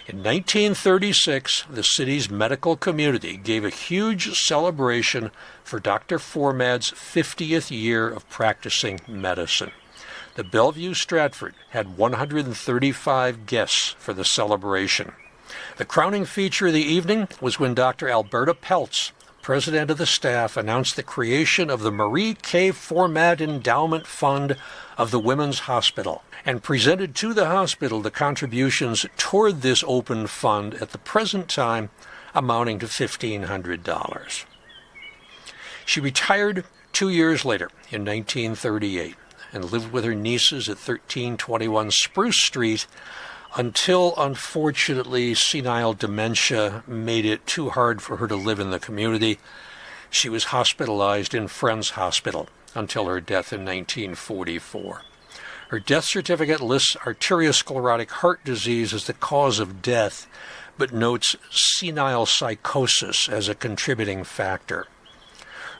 In 1936, the city's medical community gave a huge celebration for Dr. Formad's 50th year of practicing medicine. The Bellevue Stratford had 135 guests for the celebration. The crowning feature of the evening was when Dr. Alberta Peltz, president of the staff, announced the creation of the Marie K. Formad Endowment Fund of the Women's Hospital and presented to the hospital the contributions toward this open fund at the present time amounting to $1,500. She retired 2 years later in 1938 and lived with her nieces at 1321 Spruce Street until, unfortunately, senile dementia made it too hard for her to live in the community. She was hospitalized in Friends Hospital until her death in 1944. Her death certificate lists arteriosclerotic heart disease as the cause of death, but notes senile psychosis as a contributing factor.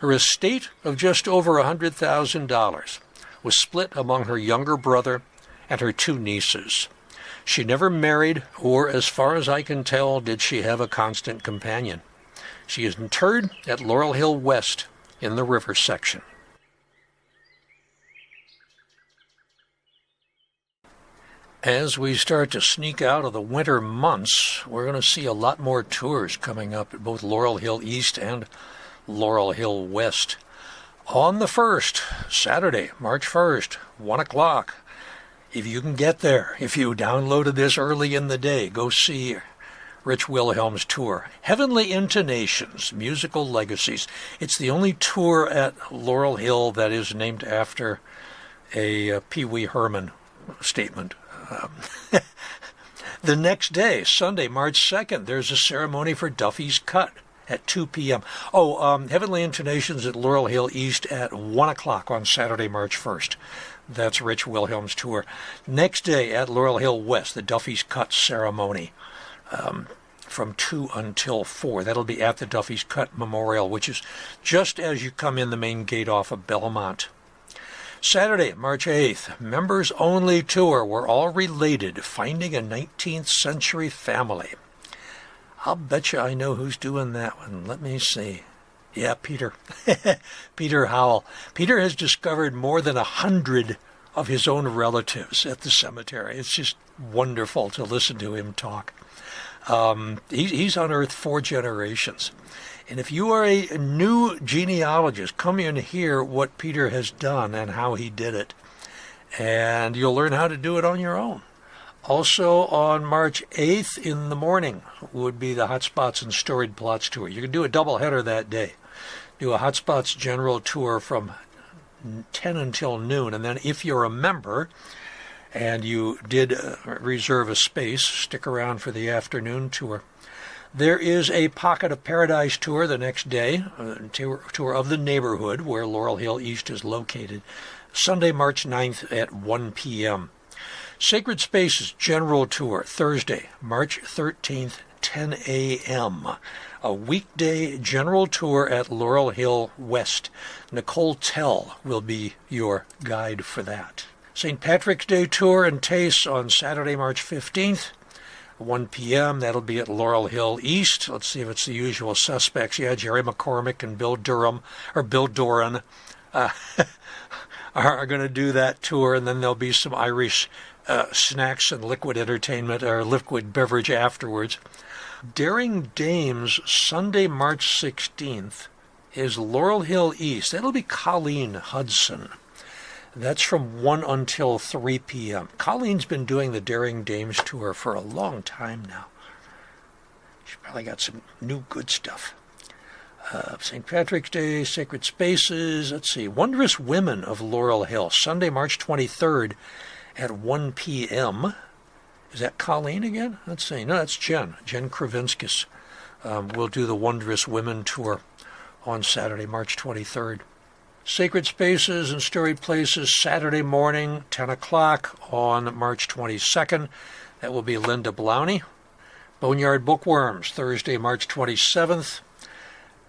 Her estate of just over $100,000 was split among her younger brother and her two nieces. She never married, or as far as I can tell, did she have a constant companion. She is interred at Laurel Hill West in the river section. As we start to sneak out of the winter months, we're going to see a lot more tours coming up at both Laurel Hill East and Laurel Hill West. On the 1st, Saturday, March 1st, 1 o'clock, if you can get there, if you downloaded this early in the day, go see Rich Wilhelm's tour. Heavenly Intonations, Musical Legacies. It's the only tour at Laurel Hill that is named after a Pee Wee Herman statement. The next day, Sunday, March 2nd, there's a ceremony for Duffy's Cut at 2 p.m. Heavenly Intonations at Laurel Hill East at 1 o'clock on Saturday, March 1st. That's Rich Wilhelm's tour. Next day at Laurel Hill West, the Duffy's Cut ceremony from 2 until 4. That'll be at the Duffy's Cut Memorial, which is just as you come in the main gate off of Belmont. Saturday, March 8th, members-only tour. We're all related, finding a 19th century family. I'll bet you I know who's doing that one. Let me see. Yeah, Peter. Peter Howell. Peter has discovered more than 100 of his own relatives at the cemetery. It's just wonderful to listen to him talk. He's unearthed 4 generations. And if you are a new genealogist, come in and hear what Peter has done and how he did it. And you'll learn how to do it on your own. Also on March 8th in the morning would be the Hotspots and Storied Plots tour. You can do a doubleheader that day. Do a Hotspots general tour from 10 until noon. And then if you're a member and you did reserve a space, stick around for the afternoon tour. There is a Pocket of Paradise tour the next day, a tour of the neighborhood where Laurel Hill East is located, Sunday, March 9th at 1 p.m. Sacred Spaces General Tour, Thursday, March 13th, 10 a.m. A weekday general tour at Laurel Hill West. Nicole Tell will be your guide for that. St. Patrick's Day Tour and Taste on Saturday, March 15th. 1 p.m. That'll be at Laurel Hill East. Let's see if it's the usual suspects. Yeah, Jerry McCormick and Bill Doran are going to do that tour, and then there'll be some Irish snacks and liquid entertainment or liquid beverage afterwards. Daring Dames, Sunday, March 16th, is Laurel Hill East. That'll be Colleen Hudson. That's from 1 until 3 p.m. Colleen's been doing the Daring Dames tour for a long time now. She's probably got some new good stuff. St. Patrick's Day, Sacred Spaces, let's see, Wondrous Women of Laurel Hill, Sunday, March 23rd at 1 p.m. Is that Colleen again? Let's see. No, that's Jen Kravinskis. We'll do the Wondrous Women tour on Saturday, March 23rd. Sacred Spaces and Storied Places, Saturday morning, 10 o'clock on March 22nd. That will be Linda Blowney. Boneyard Bookworms, Thursday, March 27th.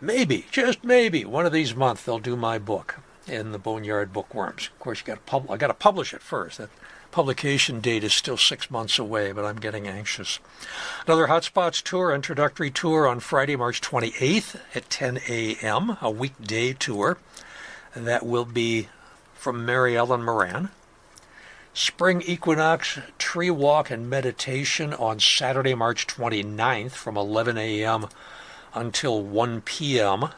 Maybe, just maybe, one of these months they'll do my book in the Boneyard Bookworms. Of course, I got to publish it first. That publication date is still 6 months away, but I'm getting anxious. Another Hotspots tour, introductory tour on Friday, March 28th at 10 a.m., a weekday tour. That will be from Mary Ellen Moran. Spring Equinox Tree Walk and Meditation on Saturday, March 29th from 11 a.m. until 1 p.m.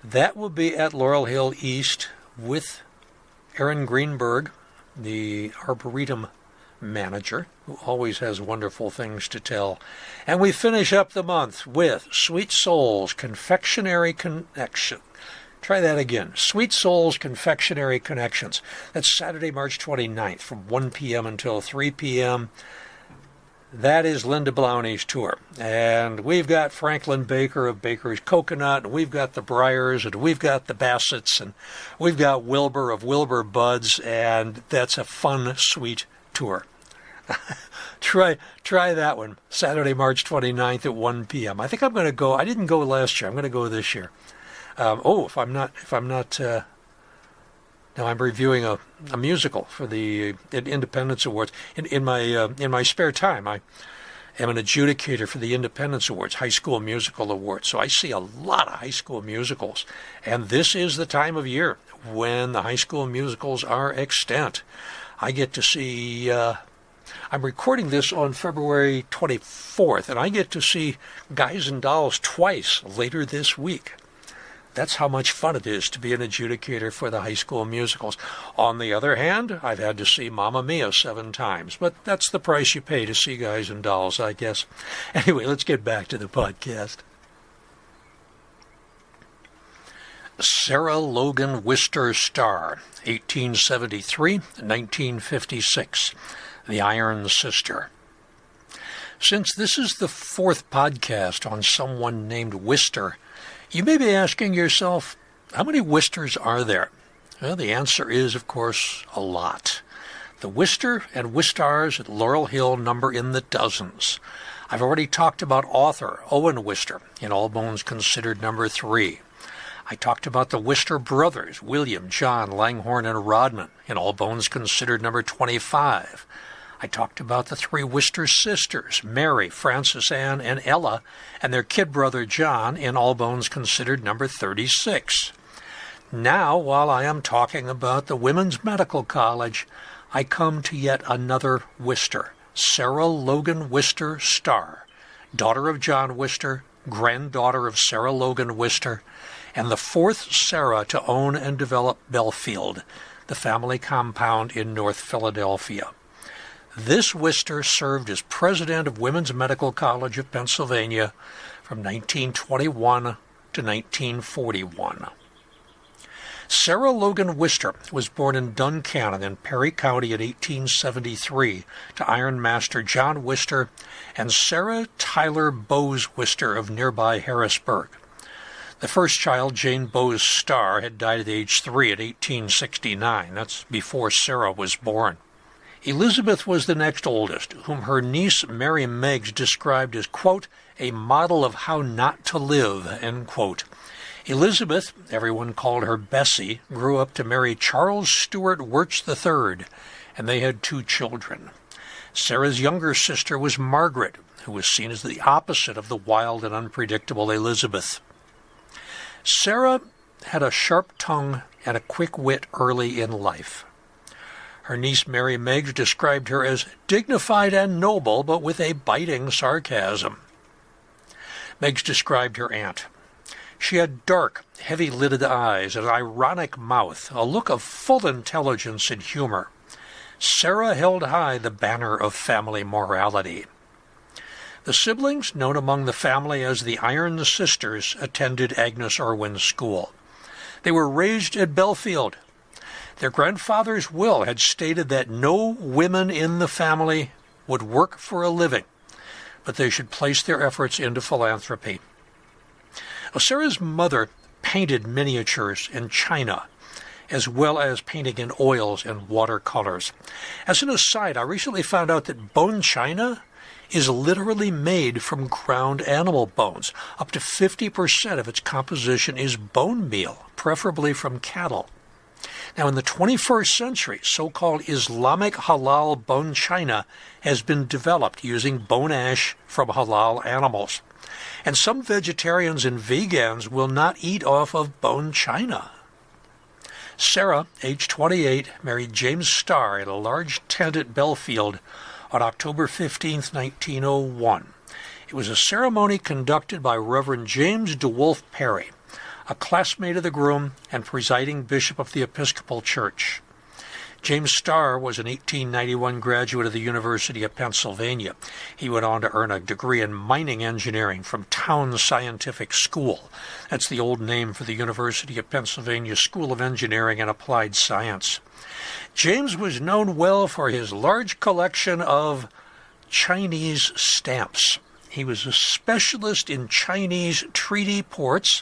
That will be at Laurel Hill East with Erin Greenberg, the Arboretum manager, who always has wonderful things to tell. And we finish up the month with Sweet Souls Confectionery Connection. Try that again. Sweet Souls Confectionery Connections. That's Saturday, March 29th from 1 p.m. until 3 p.m. That is Linda Blowney's tour. And we've got Franklin Baker of Baker's Coconut, and we've got the Bryars, and we've got the Bassetts, and we've got Wilbur of Wilbur Buds, and that's a fun, sweet tour. Try that one. Saturday, March 29th at 1 p.m. I think I'm going to go. I didn't go last year. I'm going to go this year. If I'm not, now I'm reviewing a musical for the Independence Awards. In my spare time, I am an adjudicator for the Independence Awards, High School Musical Awards. So I see a lot of high school musicals, and this is the time of year when the high school musicals are extant. I get to see. I'm recording this on February 24th, and I get to see Guys and Dolls twice later this week. That's how much fun it is to be an adjudicator for the high school musicals. On the other hand, I've had to see Mamma Mia 7 times, but that's the price you pay to see Guys and Dolls, I guess. Anyway, let's get back to the podcast. Sarah Logan Wister Starr, 1873-1956, The Iron Sister. Since this is the 4th podcast on someone named Wister, you may be asking yourself, how many Wisters are there? Well, the answer is, of course, a lot. The Wister and Wistars at Laurel Hill number in the dozens. I've already talked about author Owen Wister, in All Bones Considered number 3. I talked about the Wister brothers, William, John, Langhorne, and Rodman, in All Bones Considered number 25. I talked about the 3 Wister sisters, Mary, Frances Ann, and Ella, and their kid brother John, in All Bones Considered number 36. Now, while I am talking about the Women's Medical College, I come to yet another Wister, Sarah Logan Wister Starr, daughter of John Wister, granddaughter of Sarah Logan Wister, and the fourth Sarah to own and develop Belfield, the family compound in North Philadelphia. This Wister served as president of Women's Medical College of Pennsylvania from 1921 to 1941. Sarah Logan Wister was born in Duncannon in Perry County in 1873 to ironmaster John Wister and Sarah Tyler Bowes Wister of nearby Harrisburg. The first child, Jane Bowes Starr, had died at age 3 in 1869. That's before Sarah was born. Elizabeth was the next oldest, whom her niece Mary Meigs described as, quote, a model of how not to live, end quote. Elizabeth, everyone called her Bessie, grew up to marry Charles Stewart Wirtz III, and they had 2 children. Sarah's younger sister was Margaret, who was seen as the opposite of the wild and unpredictable Elizabeth. Sarah had a sharp tongue and a quick wit early in life. Her niece Mary Meigs described her as dignified and noble, but with a biting sarcasm. Meigs described her aunt. She had dark, heavy-lidded eyes, an ironic mouth, a look of full intelligence and humor. Sarah held high the banner of family morality. The siblings, known among the family as the Iron Sisters, attended Agnes Irwin's school. They were raised at Belfield. Their grandfather's will had stated that no women in the family would work for a living, but they should place their efforts into philanthropy. Sarah's mother painted miniatures in china, as well as painting in oils and watercolors. As an aside, I recently found out that bone china is literally made from ground animal bones. Up to 50% of its composition is bone meal, preferably from cattle. Now, in the 21st century, so-called Islamic halal bone china has been developed using bone ash from halal animals. And some vegetarians and vegans will not eat off of bone china. Sarah, age 28, married James Starr at a large tent at Belfield on October 15, 1901. It was a ceremony conducted by Reverend James DeWolf Perry, a classmate of the groom and presiding bishop of the Episcopal Church. James Starr was an 1891 graduate of the University of Pennsylvania. He went on to earn a degree in mining engineering from Towns Scientific School. That's the old name for the University of Pennsylvania School of Engineering and Applied Science. James was known well for his large collection of Chinese stamps. He was a specialist in Chinese treaty ports,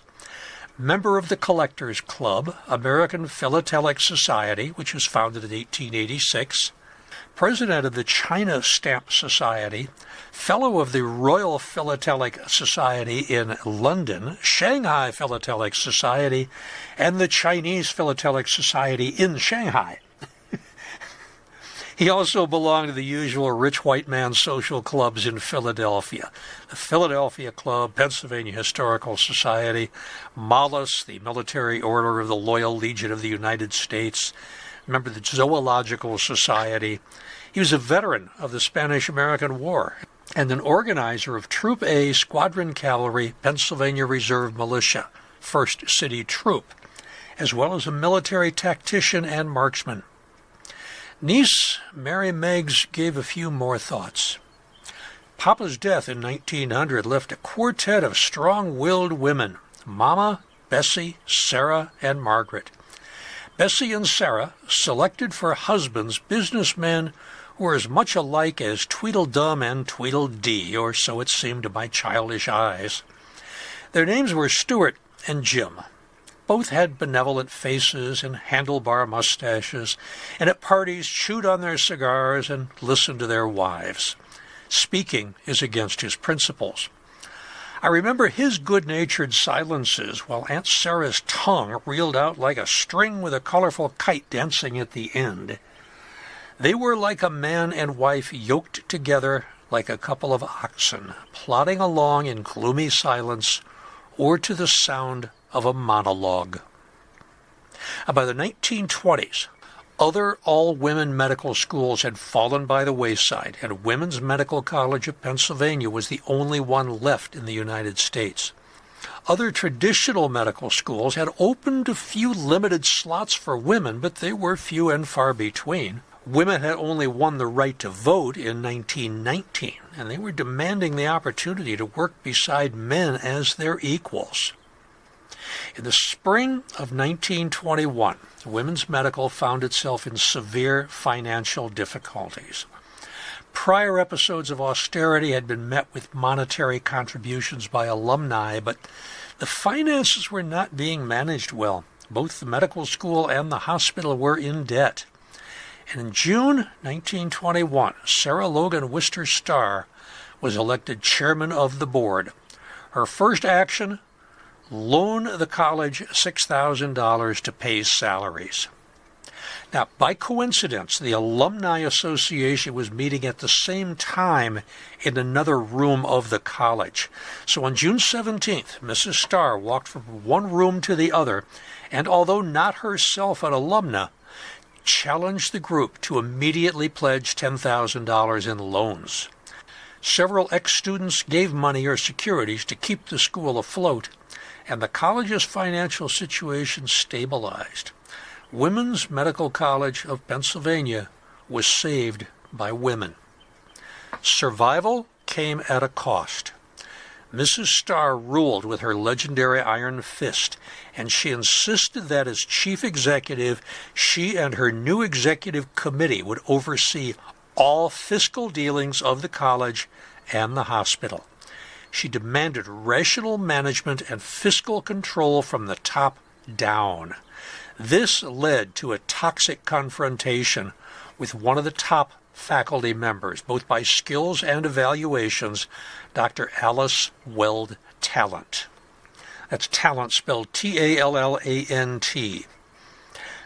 member of the Collectors Club, American Philatelic Society, which was founded in 1886, president of the China Stamp Society, fellow of the Royal Philatelic Society in London, Shanghai Philatelic Society, and the Chinese Philatelic Society in Shanghai. He also belonged to the usual rich white man social clubs in Philadelphia. The Philadelphia Club, Pennsylvania Historical Society, Mollus, the Military Order of the Loyal Legion of the United States, member of the Zoological Society. He was a veteran of the Spanish-American War and an organizer of Troop A, Squadron Cavalry, Pennsylvania Reserve Militia, 1st City Troop, as well as a military tactician and marksman. Niece Mary Meigs gave a few more thoughts. Papa's death in 1900 left a quartet of strong-willed women, Mama, Bessie, Sarah, and Margaret. Bessie and Sarah selected for husbands businessmen who were as much alike as Tweedledum and Tweedledee, or so it seemed to my childish eyes. Their names were Stuart and Jim. Both had benevolent faces and handlebar mustaches, and at parties chewed on their cigars and listened to their wives. Speaking is against his principles. I remember his good-natured silences while Aunt Sarah's tongue reeled out like a string with a colorful kite dancing at the end. They were like a man and wife yoked together like a couple of oxen, plodding along in gloomy silence or to the sound of a monologue. By the 1920s, Other all-women medical schools had fallen by the wayside, and Women's Medical College of Pennsylvania was the only one left in the United States. Other traditional medical schools had opened a few limited slots for women, but they were few and far between. Women had only won the right to vote in 1919, and they were demanding the opportunity to work beside men as their equals. In the spring of 1921, Women's Medical found itself in severe financial difficulties. Prior episodes of austerity had been met with monetary contributions by alumni, but the finances were not being managed well. Both the medical school and the hospital were in debt. And in June 1921, Sarah Logan Wister Starr was elected chairman of the board. Her first action, loan the college $6,000 to pay salaries. Now, by coincidence, the Alumni Association was meeting at the same time in another room of the college. So on June 17th, Mrs. Starr walked from one room to the other, and although not herself an alumna, challenged the group to immediately pledge $10,000 in loans. Several ex-students gave money or securities to keep the school afloat, and the college's financial situation stabilized. Women's Medical College of Pennsylvania was saved by women. Survival came at a cost. Mrs. Starr ruled with her legendary iron fist, and she insisted that as chief executive, she and her new executive committee would oversee all fiscal dealings of the college and the hospital. She demanded rational management and fiscal control from the top down. This led to a toxic confrontation with one of the top faculty members, both by skills and evaluations, Dr. Alice Weld Tallant. That's Tallant spelled T-A-L-L-A-N-T.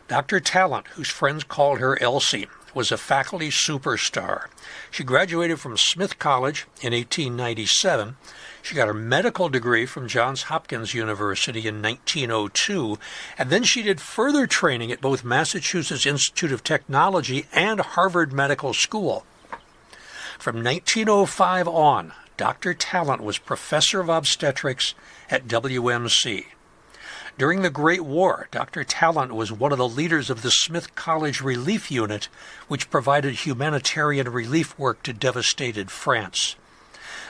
Dr. Tallant, whose friends called her Elsie, was a faculty superstar. She graduated from Smith College in 1897. She got her medical degree from Johns Hopkins University in 1902, and then she did further training at both Massachusetts Institute of Technology and Harvard Medical School. From 1905 on, Dr. Tallant was professor of obstetrics at WMC. During the Great War, Dr. Tallant was one of the leaders of the Smith College Relief Unit, which provided humanitarian relief work to devastated France.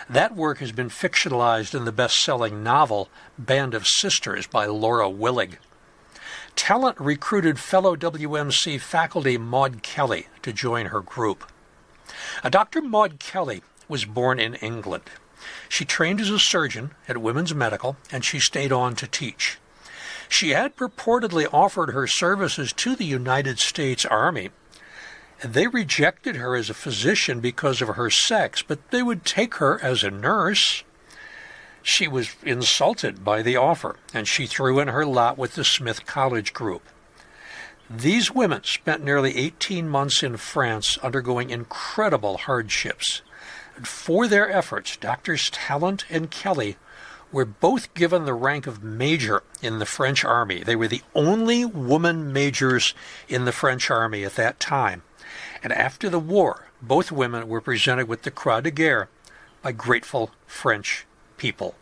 That work has been fictionalized in the best-selling novel Band of Sisters by Laura Willig. Tallant recruited fellow WMC faculty Maud Kelly to join her group. Dr. Maud Kelly was born in England. She trained as a surgeon at Women's Medical, and she stayed on to teach. She had purportedly offered her services to the United States Army, and they rejected her as a physician because of her sex, but they would take her as a nurse. She was insulted by the offer, and she threw in her lot with the Smith College group. These women spent nearly 18 months in France undergoing incredible hardships. And for their efforts, Drs. Tallant and Kelly were both given the rank of major in the French army. They were the only woman majors in the French army at that time. And after the war, both women were presented with the Croix de Guerre by grateful French people.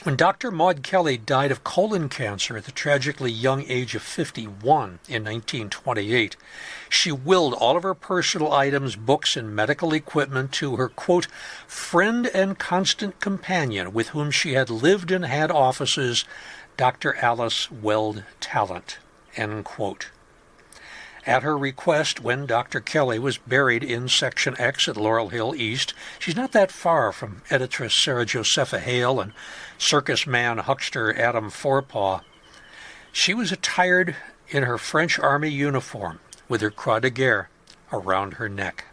When Dr. Maud Kelly died of colon cancer at the tragically young age of 51 in 1928, she willed all of her personal items, books, and medical equipment to her, quote, friend and constant companion with whom she had lived and had offices, Dr. Alice Weld Tallant, end quote. At her request, when Dr. Kelly was buried in Section X at Laurel Hill East, she's not that far from editress Sarah Josepha Hale and circus man huckster Adam Forepaugh. She was attired in her French Army uniform with her Croix de Guerre around her neck.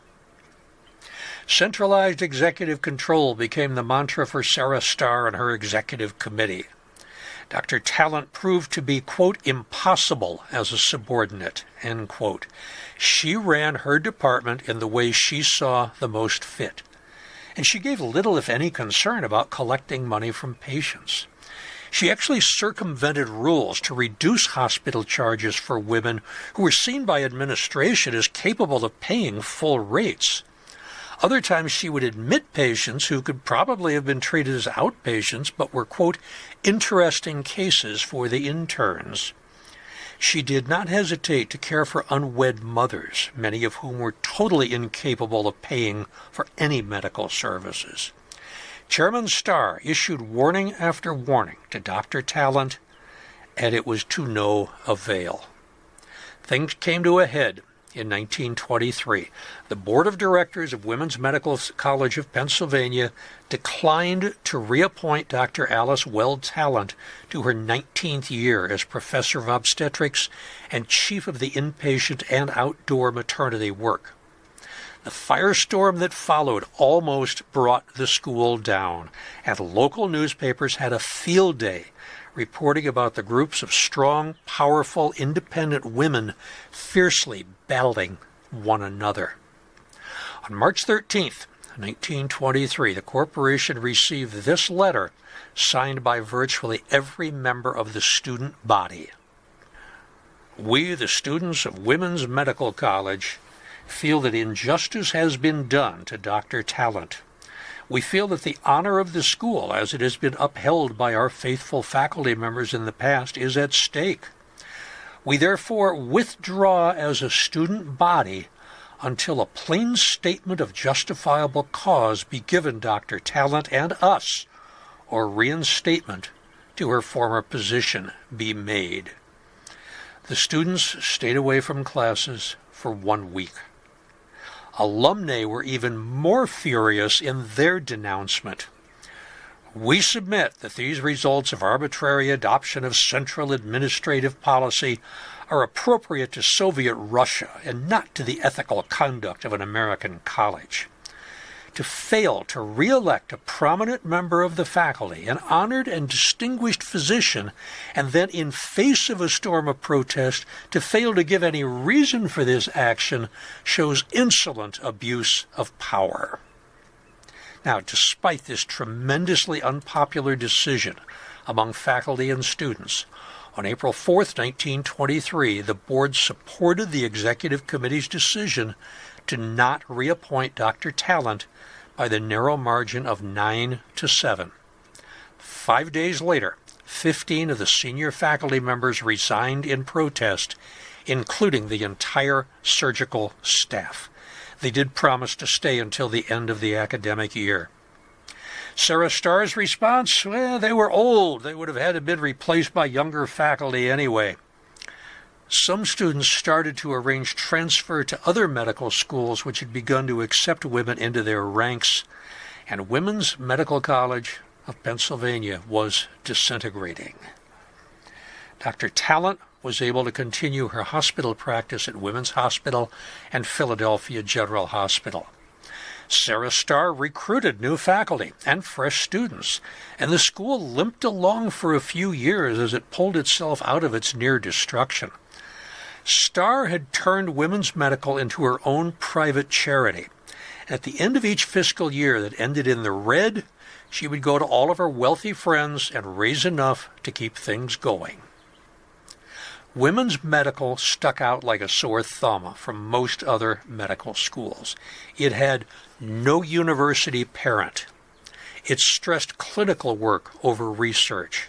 Centralized executive control became the mantra for Sarah Starr and her executive committee. Dr. Tallant proved to be, quote, impossible as a subordinate, end quote. She ran her department in the way she saw the most fit, and she gave little, if any, concern about collecting money from patients. She actually circumvented rules to reduce hospital charges for women who were seen by administration as capable of paying full rates. Other times she would admit patients who could probably have been treated as outpatients but were, quote, interesting cases for the interns. She did not hesitate to care for unwed mothers, many of whom were totally incapable of paying for any medical services. Chairman Starr issued warning after warning to Dr. Talent, and it was to no avail. Things came to a head in 1923. The Board of Directors of Women's Medical College of Pennsylvania declined to reappoint Dr. Alice Weld Talent to her 19th year as Professor of Obstetrics and Chief of the Inpatient and Outdoor Maternity Work. The firestorm that followed almost brought the school down, and local newspapers had a field day reporting about the groups of strong, powerful, independent women fiercely battling one another. On March 13th, 1923, the corporation received this letter signed by virtually every member of the student body. We, the students of Women's Medical College, feel that injustice has been done to Dr. Talent. We feel that the honor of the school, as it has been upheld by our faithful faculty members in the past, is at stake. We therefore withdraw as a student body until a plain statement of justifiable cause be given Dr. Talent and us, or reinstatement to her former position be made. The students stayed away from classes for 1 week. Alumni were even more furious in their denouncement. We submit that these results of arbitrary adoption of central administrative policy are appropriate to Soviet Russia and not to the ethical conduct of an American college. To fail to re-elect a prominent member of the faculty, an honored and distinguished physician, and then in face of a storm of protest, to fail to give any reason for this action shows insolent abuse of power. Now, despite this tremendously unpopular decision among faculty and students, on April 4th, 1923, the board supported the executive committee's decision to not reappoint Dr. Talent by the narrow margin of 9-7. 5 days later, 15 of the senior faculty members resigned in protest, including the entire surgical staff. They did promise to stay until the end of the academic year. Sarah Starr's response, well, they were old. They would have had to been replaced by younger faculty anyway. Some students started to arrange transfer to other medical schools which had begun to accept women into their ranks, and Women's Medical College of Pennsylvania was disintegrating. Dr. Talent was able to continue her hospital practice at Women's Hospital and Philadelphia General Hospital. Sarah Starr recruited new faculty and fresh students, and the school limped along for a few years as it pulled itself out of its near destruction. Starr had turned women's medical into her own private charity. At the end of each fiscal year that ended in the red, she would go to all of her wealthy friends and raise enough to keep things going. Women's medical stuck out like a sore thumb from most other medical schools. It had no university parent. It stressed clinical work over research.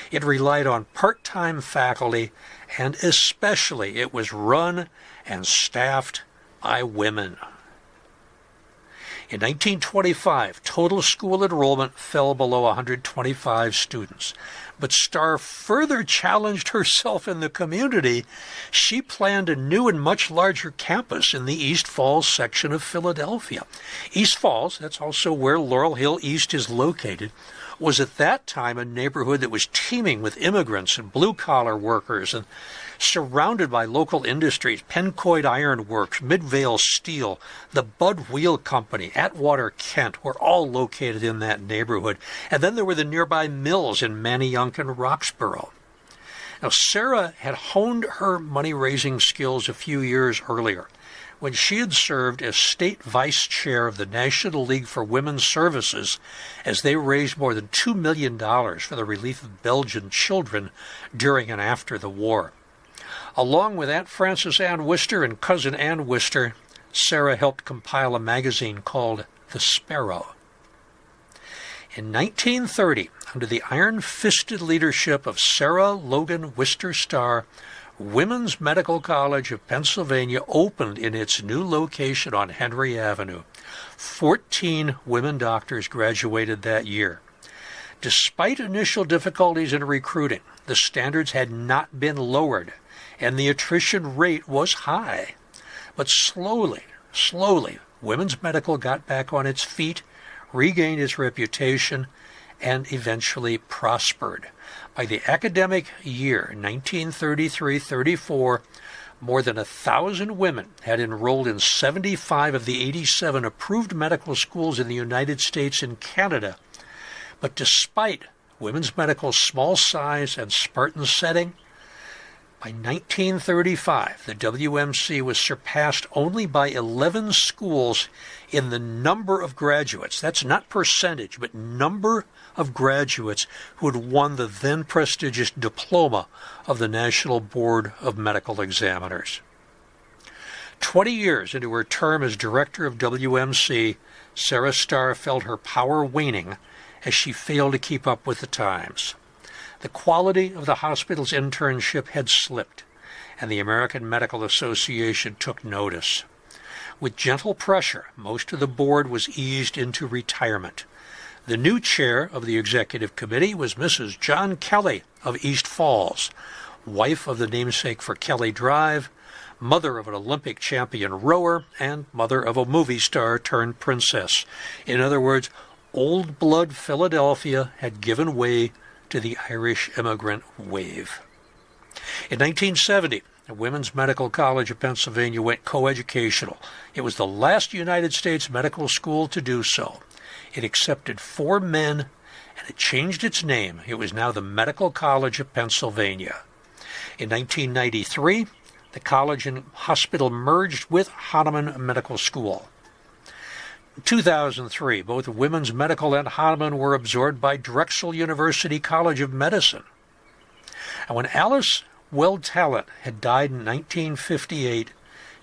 It relied on part-time faculty, and especially it was run and staffed by women. In 1925, total school enrollment fell below 125 students. But Starr further challenged herself in the community. She planned a new and much larger campus in the East Falls section of Philadelphia. East Falls, that's also where Laurel Hill East is located, was at that time a neighborhood that was teeming with immigrants and blue-collar workers and surrounded by local industries. Pencoid Iron Works, Midvale Steel, the Budd Wheel Company, Atwater, Kent were all located in that neighborhood. And then there were the nearby mills in Manayunk and Roxborough. Now, Sarah had honed her money-raising skills a few years earlier when she had served as state vice chair of the National League for Women's Services as they raised more than $2 million for the relief of Belgian children during and after the war. Along with Aunt Frances Ann Wister and cousin Ann Wister, Sarah helped compile a magazine called The Sparrow. In 1930, under the iron-fisted leadership of Sarah Logan Wister Starr, Women's Medical College of Pennsylvania opened in its new location on Henry Avenue. 14 women doctors graduated that year. Despite initial difficulties in recruiting, the standards had not been lowered, and the attrition rate was high. But slowly, women's medical got back on its feet, regained its reputation, and eventually prospered. By the academic year 1933-34, more than 1,000 women had enrolled in 75 of the 87 approved medical schools in the United States and Canada. But despite women's medical's small size and Spartan setting, by 1935, the WMC was surpassed only by 11 schools in the number of graduates. That's not percentage, but number of graduates who had won the then prestigious diploma of the National Board of Medical Examiners. 20 years into her term as director of WMC, Sarah Starr felt her power waning as she failed to keep up with the times. The quality of the hospital's internship had slipped, and the American Medical Association took notice. With gentle pressure, most of the board was eased into retirement. The new chair of the executive committee was Mrs. John Kelly of East Falls, wife of the namesake for Kelly Drive, mother of an Olympic champion rower, and mother of a movie star turned princess. In other words, old blood Philadelphia had given way to the Irish immigrant wave. In 1970, the Women's Medical College of Pennsylvania went coeducational. It was the last United States medical school to do so. It accepted 4 men, and it changed its name. It was now the Medical College of Pennsylvania. In 1993, the college and hospital merged with Hahnemann Medical School. In 2003, both Women's Medical and Hahnemann were absorbed by Drexel University College of Medicine. And when Alice Weld-Talent had died in 1958,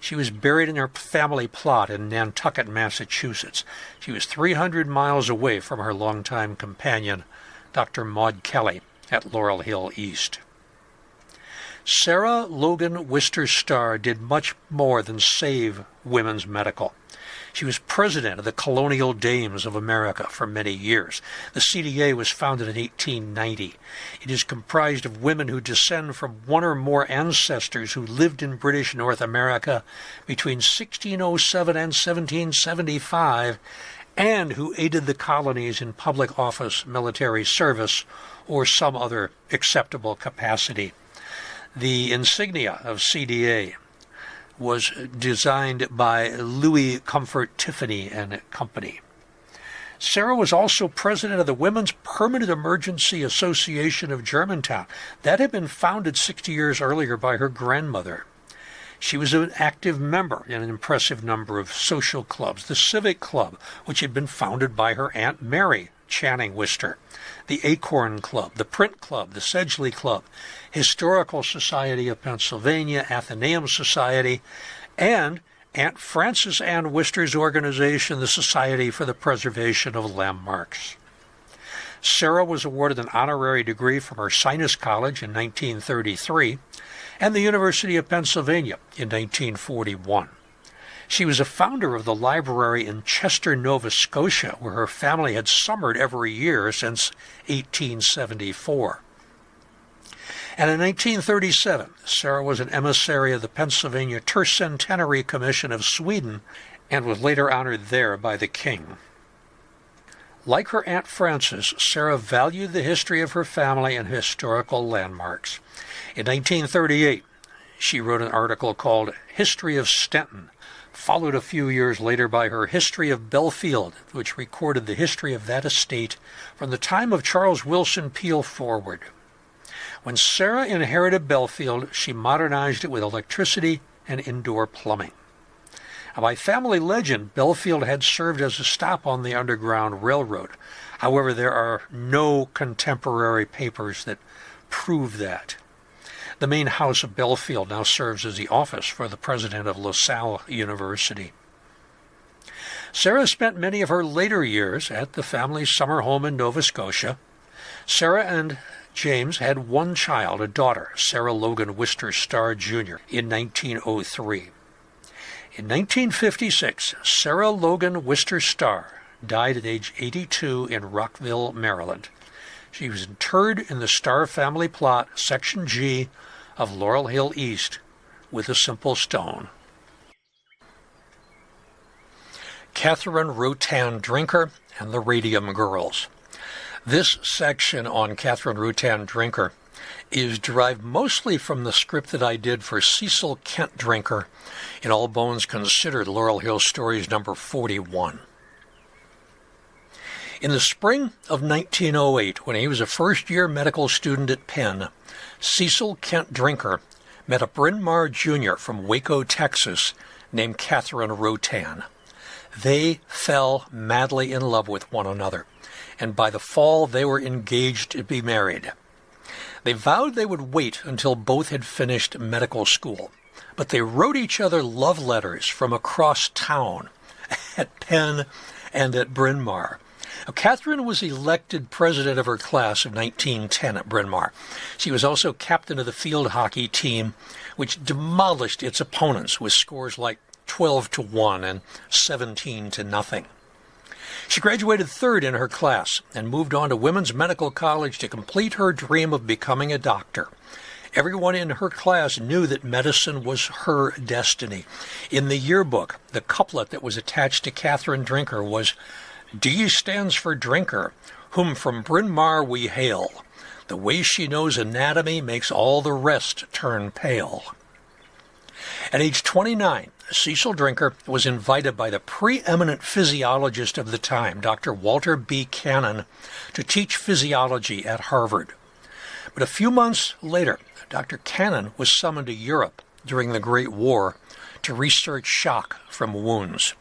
she was buried in her family plot in Nantucket, Massachusetts. She was 300 miles away from her longtime companion, Dr. Maud Kelly, at Laurel Hill East. Sarah Logan Wister Starr did much more than save women's medical. She was president of the Colonial Dames of America for many years. The CDA was founded in 1890. It is comprised of women who descend from one or more ancestors who lived in British North America between 1607 and 1775 and who aided the colonies in public office, military service, or some other acceptable capacity. The insignia of CDA was designed by Louis Comfort Tiffany and Company. Sarah was also president of the Women's Permanent Emergency Association of Germantown. That had been founded 60 years earlier by her grandmother. She was an active member in an impressive number of social clubs, the Civic Club, which had been founded by her Aunt Mary Channing Wister, the Acorn Club, the Print Club, the Sedgley Club, Historical Society of Pennsylvania, Athenaeum Society, and Aunt Frances Ann Wister's organization, the Society for the Preservation of Landmarks. Sarah was awarded an honorary degree from Ursinus College in 1933 and the University of Pennsylvania in 1941. She was a founder of the library in Chester, Nova Scotia, where her family had summered every year since 1874. And in 1937, Sarah was an emissary of the Pennsylvania Tercentenary Commission of Sweden and was later honored there by the king. Like her Aunt Frances, Sarah valued the history of her family and historical landmarks. In 1938, she wrote an article called History of Stenton, followed a few years later by her History of Belfield, which recorded the history of that estate from the time of Charles Willson Peale forward. When Sarah inherited Belfield, she modernized it with electricity and indoor plumbing. By family legend, Belfield had served as a stop on the Underground Railroad. However, there are no contemporary papers that prove that. The main house of Belfield now serves as the office for the president of LaSalle University. Sarah spent many of her later years at the family's summer home in Nova Scotia. Sarah and James had one child, a daughter, Sarah Logan Wister Starr, Jr., in 1903. In 1956, Sarah Logan Wister Starr died at age 82 in Rockville, Maryland. She was interred in the Starr family plot, Section G of Laurel Hill East, with a simple stone. Catherine Rutan Drinker and the Radium Girls. This section on Catherine Rutan Drinker is derived mostly from the script that I did for Cecil Kent Drinker in All Bones Considered, Laurel Hill Stories number 41. In the spring of 1908, when he was a first-year medical student at Penn, Cecil Kent Drinker met a Bryn Mawr Jr. from Waco, Texas, named Catherine Rutan. They fell madly in love with one another, and by the fall they were engaged to be married. They vowed they would wait until both had finished medical school, but they wrote each other love letters from across town at Penn and at Bryn Mawr. Now, Catherine was elected president of her class of 1910 at Bryn Mawr. She was also captain of the field hockey team, which demolished its opponents with scores like 12-1 and 17-0. She graduated third in her class and moved on to Women's Medical College to complete her dream of becoming a doctor. Everyone in her class knew that medicine was her destiny. In the yearbook, the couplet that was attached to Catherine Drinker was, D stands for Drinker, whom from Bryn Mawr we hail. The way she knows anatomy makes all the rest turn pale. At age 29, Cecil Drinker was invited by the preeminent physiologist of the time, Dr. Walter B. Cannon, to teach physiology at Harvard. But a few months later, Dr. Cannon was summoned to Europe during the Great War to research shock from wounds.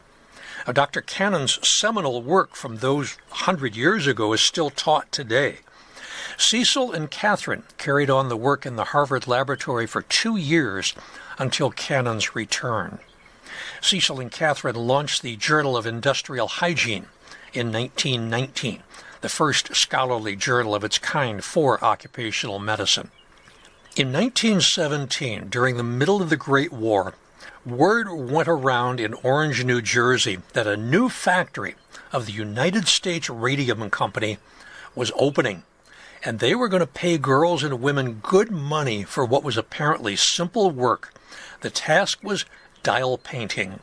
Now, Dr. Cannon's seminal work from those 100 years ago is still taught today. Cecil and Catherine carried on the work in the Harvard laboratory for 2 years until Cannon's return. Cecil and Catherine launched the Journal of Industrial Hygiene in 1919, the first scholarly journal of its kind for occupational medicine. In 1917, during the middle of the Great War, word went around in Orange, New Jersey, that a new factory of the United States Radium Company was opening, and they were going to pay girls and women good money for what was apparently simple work. The task was dial painting.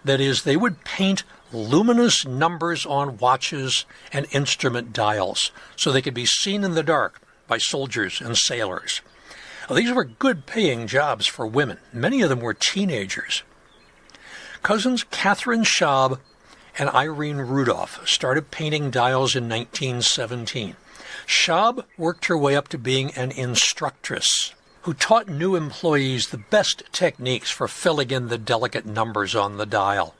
That is, they would paint luminous numbers on watches and instrument dials so they could be seen in the dark by soldiers and sailors. Now, these were good-paying jobs for women. Many of them were teenagers. Cousins Catherine Schaub and Irene Rudolph started painting dials in 1917. Schaub worked her way up to being an instructress who taught new employees the best techniques for filling in the delicate numbers on the dial.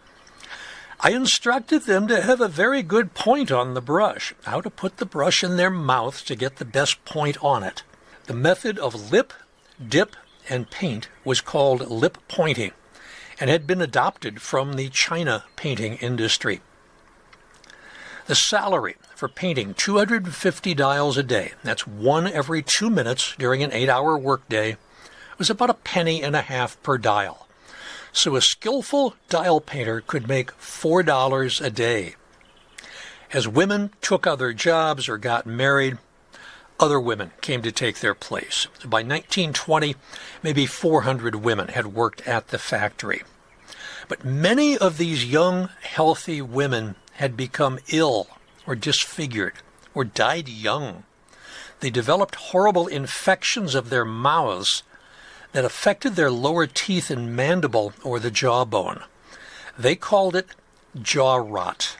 I instructed them to have a very good point on the brush, how to put the brush in their mouth to get the best point on it. The method of lip, dip, and paint was called lip pointing and had been adopted from the China painting industry. The salary for painting 250 dials a day, that's one every 2 minutes during an 8-hour workday, was about $1.50 per dial. So a skillful dial painter could make $4 a day. As women took other jobs or got married, other women came to take their place. By 1920, maybe 400 women had worked at the factory. But many of these young, healthy women had become ill or disfigured or died young. They developed horrible infections of their mouths that affected their lower teeth and mandible or the jawbone. They called it jaw rot.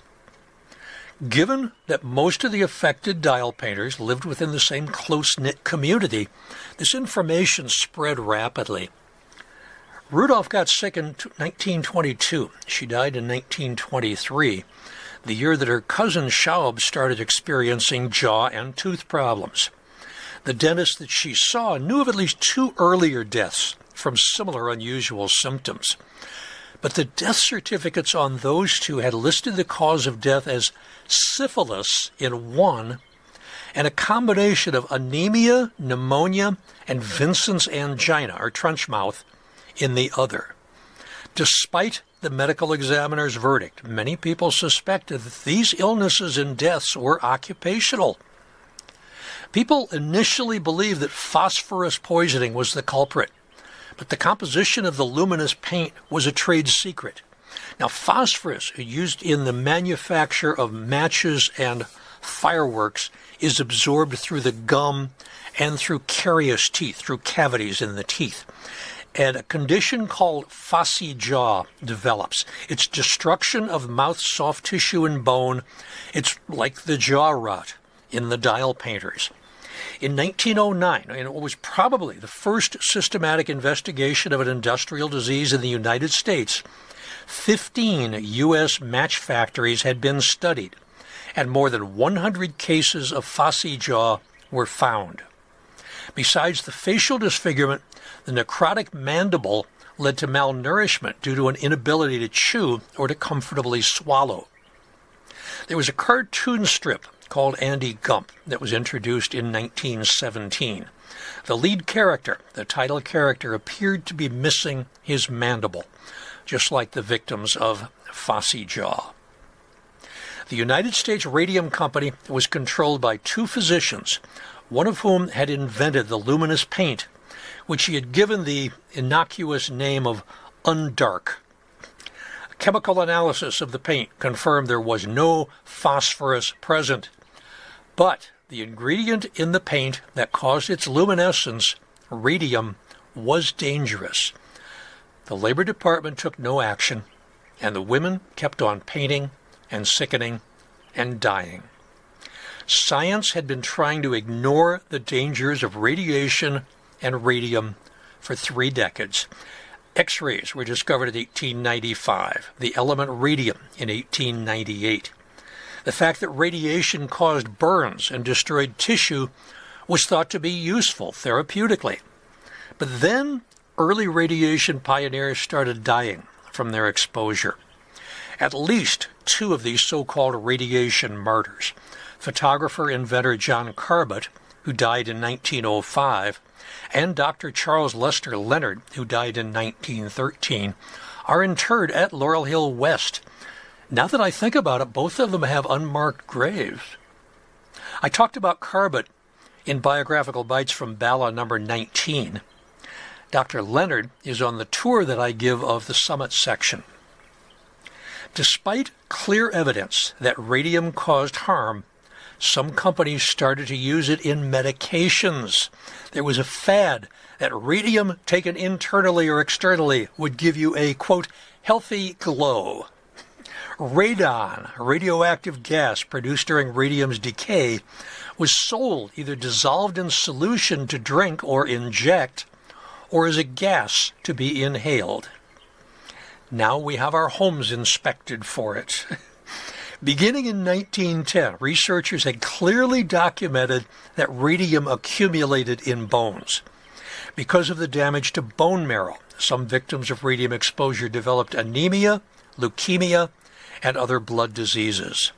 Given that most of the affected dial painters lived within the same close-knit community, this information spread rapidly. Rudolph got sick in 1922. She died in 1923, the year that her cousin Schaub started experiencing jaw and tooth problems. The dentist that she saw knew of at least 2 earlier deaths from similar unusual symptoms. But the death certificates on those 2 had listed the cause of death as syphilis in one and a combination of anemia, pneumonia, and Vincent's angina, or trench mouth, in the other. Despite the medical examiner's verdict, many people suspected that these illnesses and deaths were occupational. People initially believed that phosphorus poisoning was the culprit, but the composition of the luminous paint was a trade secret. Now, phosphorus, used in the manufacture of matches and fireworks, is absorbed through the gum and through carious teeth, through cavities in the teeth. And a condition called phossy jaw develops. It's destruction of mouth soft tissue and bone. It's like the jaw rot in the dial painters. In 1909, and it was probably the first systematic investigation of an industrial disease in the United States, 15 U.S. match factories had been studied, and more than 100 cases of phossy jaw were found. Besides the facial disfigurement, the necrotic mandible led to malnourishment due to an inability to chew or to comfortably swallow. There was a cartoon strip called Andy Gump that was introduced in 1917. The lead character, the title character, appeared to be missing his mandible, just like the victims of phossy jaw. The United States Radium Company was controlled by 2 physicians, one of whom had invented the luminous paint, which he had given the innocuous name of Undark. A chemical analysis of the paint confirmed there was no phosphorus present, but the ingredient in the paint that caused its luminescence, radium, was dangerous. The Labor Department took no action, and the women kept on painting and sickening and dying. Science had been trying to ignore the dangers of radiation and radium for 3 decades. X-rays were discovered in 1895, the element radium in 1898. The fact that radiation caused burns and destroyed tissue was thought to be useful therapeutically. But then early radiation pioneers started dying from their exposure. At least 2 of these so-called radiation martyrs, photographer-inventor John Carbut, who died in 1905, and Dr. Charles Lester Leonard, who died in 1913, are interred at Laurel Hill West. Now that I think about it, both of them have unmarked graves. I talked about Carbut in Biographical Bites from Bala number 19. Dr. Leonard is on the tour that I give of the Summit section. Despite clear evidence that radium caused harm, some companies started to use it in medications. There was a fad that radium taken internally or externally would give you a, quote, healthy glow. Radon, a radioactive gas produced during radium's decay, was sold either dissolved in solution to drink or inject, or as a gas to be inhaled. Now we have our homes inspected for it. Beginning in 1910, researchers had clearly documented that radium accumulated in bones. Because of the damage to bone marrow, some victims of radium exposure developed anemia, leukemia, and other blood diseases.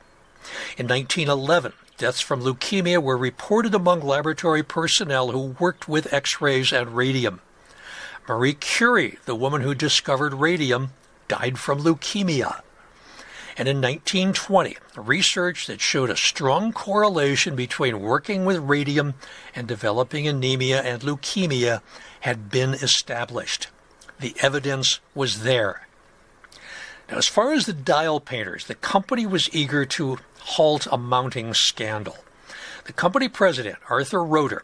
In 1911, deaths from leukemia were reported among laboratory personnel who worked with X-rays and radium. Marie Curie, the woman who discovered radium, died from leukemia. And in 1920, research that showed a strong correlation between working with radium and developing anemia and leukemia had been established. The evidence was there. Now, as far as the dial painters, the company was eager to halt a mounting scandal. The company president, Arthur Roeder,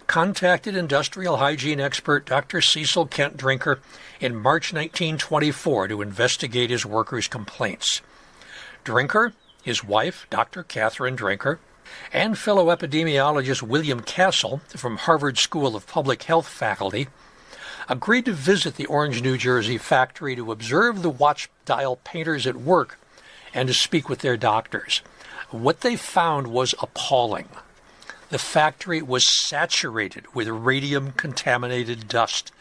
contacted industrial hygiene expert Dr. Cecil Kent Drinker in March 1924 to investigate his workers' complaints. Drinker, his wife, Dr. Catherine Drinker, and fellow epidemiologist William Castle from Harvard School of Public Health faculty agreed to visit the Orange, New Jersey factory to observe the watch dial painters at work and to speak with their doctors. What they found was appalling. The factory was saturated with radium-contaminated dust.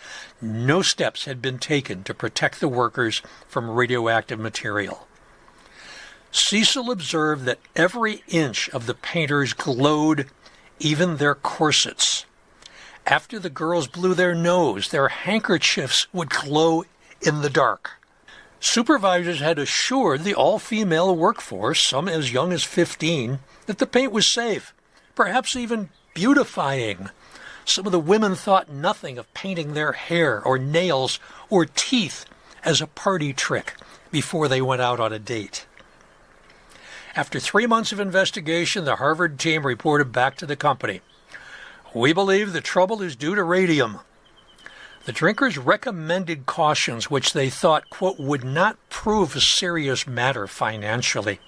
No steps had been taken to protect the workers from radioactive material. Cecil observed that every inch of the painters glowed, even their corsets. After the girls blew their nose, their handkerchiefs would glow in the dark. Supervisors had assured the all-female workforce, some as young as 15, that the paint was safe, perhaps even beautifying. Some of the women thought nothing of painting their hair or nails or teeth as a party trick before they went out on a date. After 3 months of investigation, the Harvard team reported back to the company, "We believe the trouble is due to radium." The drinkers recommended cautions which they thought, quote, would not prove a serious matter financially.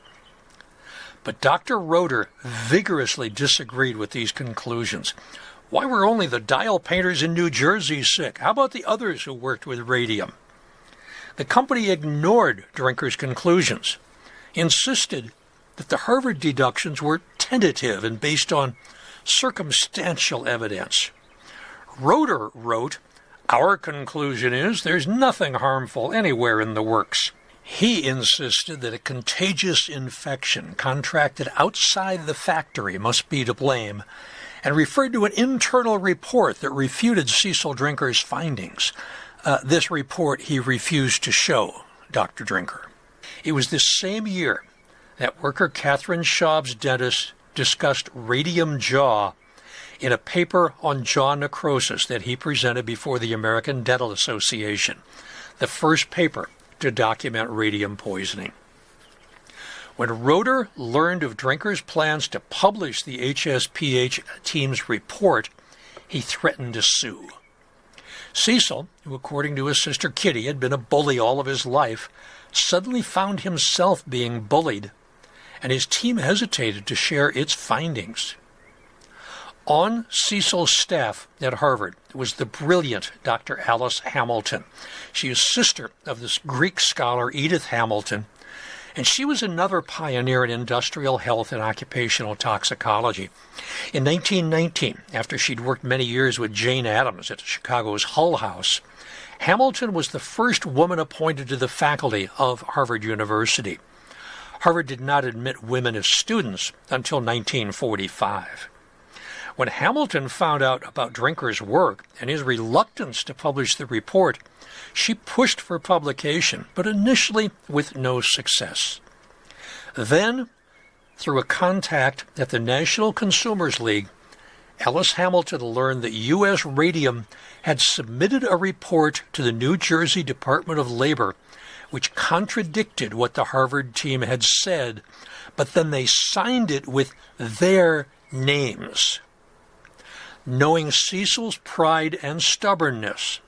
But Dr. Roeder vigorously disagreed with these conclusions. Why were only the dial painters in New Jersey sick? How about the others who worked with radium? The company ignored drinkers' conclusions, insisted that the Harvard deductions were tentative and based on circumstantial evidence. Roeder wrote, "Our conclusion is there's nothing harmful anywhere in the works." He insisted that a contagious infection contracted outside the factory must be to blame, and referred to an internal report that refuted Cecil Drinker's findings. This report he refused to show Dr. Drinker. It was this same year that worker Catherine Schaub's dentist discussed radium jaw in a paper on jaw necrosis that he presented before the American Dental Association, the first paper to document radium poisoning. When Roeder learned of Drinker's plans to publish the HSPH team's report, he threatened to sue. Cecil, who according to his sister Kitty had been a bully all of his life, suddenly found himself being bullied, and his team hesitated to share its findings. On Cecil's staff at Harvard was the brilliant Dr. Alice Hamilton. She is sister of this Greek scholar Edith Hamilton, and she was another pioneer in industrial health and occupational toxicology. In 1919, after she'd worked many years with Jane Addams at Chicago's Hull House, Hamilton was the first woman appointed to the faculty of Harvard University. Harvard did not admit women as students until 1945. When Hamilton found out about Drinker's work and his reluctance to publish the report, she pushed for publication, but initially with no success. Then, through a contact at the National Consumers League, Alice Hamilton learned that U.S. Radium had submitted a report to the New Jersey Department of Labor which contradicted what the Harvard team had said, but then they signed it with their names. Knowing Cecil's pride and stubbornness,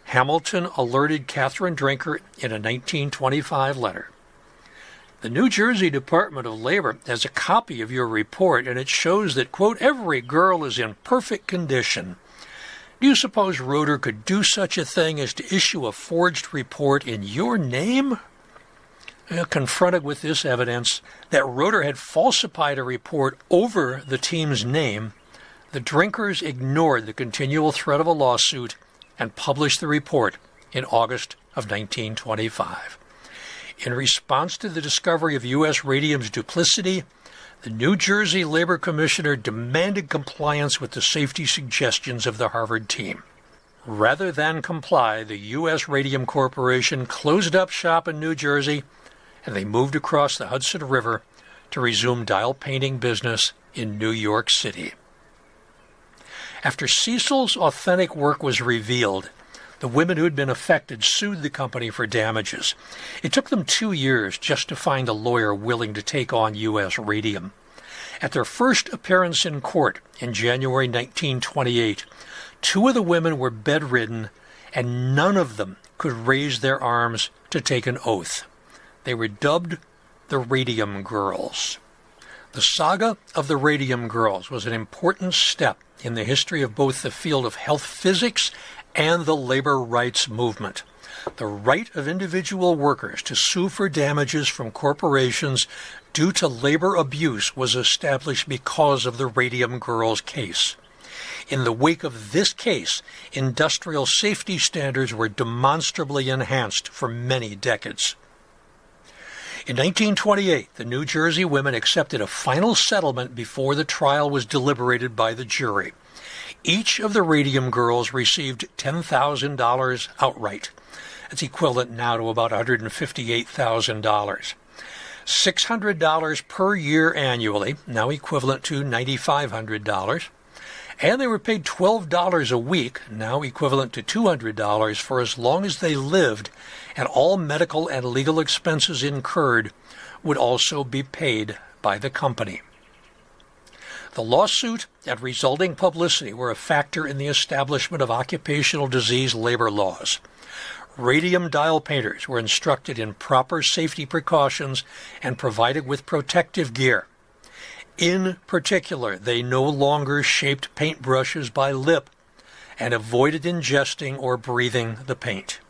Hamilton alerted Catherine Drinker in a 1925 letter. The New Jersey Department of Labor has a copy of your report, and it shows that, quote, every girl is in perfect condition. Do you suppose Roeder could do such a thing as to issue a forged report in your name? Confronted with this evidence that Roeder had falsified a report over the team's name, the Drinkers ignored the continual threat of a lawsuit and published the report in August of 1925. In response to the discovery of U.S. Radium's duplicity, the New Jersey Labor Commissioner demanded compliance with the safety suggestions of the Harvard team. Rather than comply, the U.S. Radium Corporation closed up shop in New Jersey, and they moved across the Hudson River to resume dial painting business in New York City. After Cecil's authentic work was revealed, the women who had been affected sued the company for damages. It took them 2 years just to find a lawyer willing to take on U.S. Radium. At their first appearance in court in January 1928, 2 of the women were bedridden, and none of them could raise their arms to take an oath. They were dubbed the Radium Girls. The saga of the Radium Girls was an important step in the history of both the field of health physics and the labor rights movement. The right of individual workers to sue for damages from corporations due to labor abuse was established because of the Radium Girls case. In the wake of this case, industrial safety standards were demonstrably enhanced for many decades. In 1928, the New Jersey women accepted a final settlement before the trial was deliberated by the jury. Each of the Radium Girls received $10,000 outright. That's equivalent now to about $158,000. $600 per year annually, now equivalent to $9,500. And they were paid $12 a week, now equivalent to $200, for as long as they lived, and all medical and legal expenses incurred would also be paid by the company. The lawsuit and resulting publicity were a factor in the establishment of occupational disease labor laws. Radium dial painters were instructed in proper safety precautions and provided with protective gear. In particular, they no longer shaped paintbrushes by lip and avoided ingesting or breathing the paint.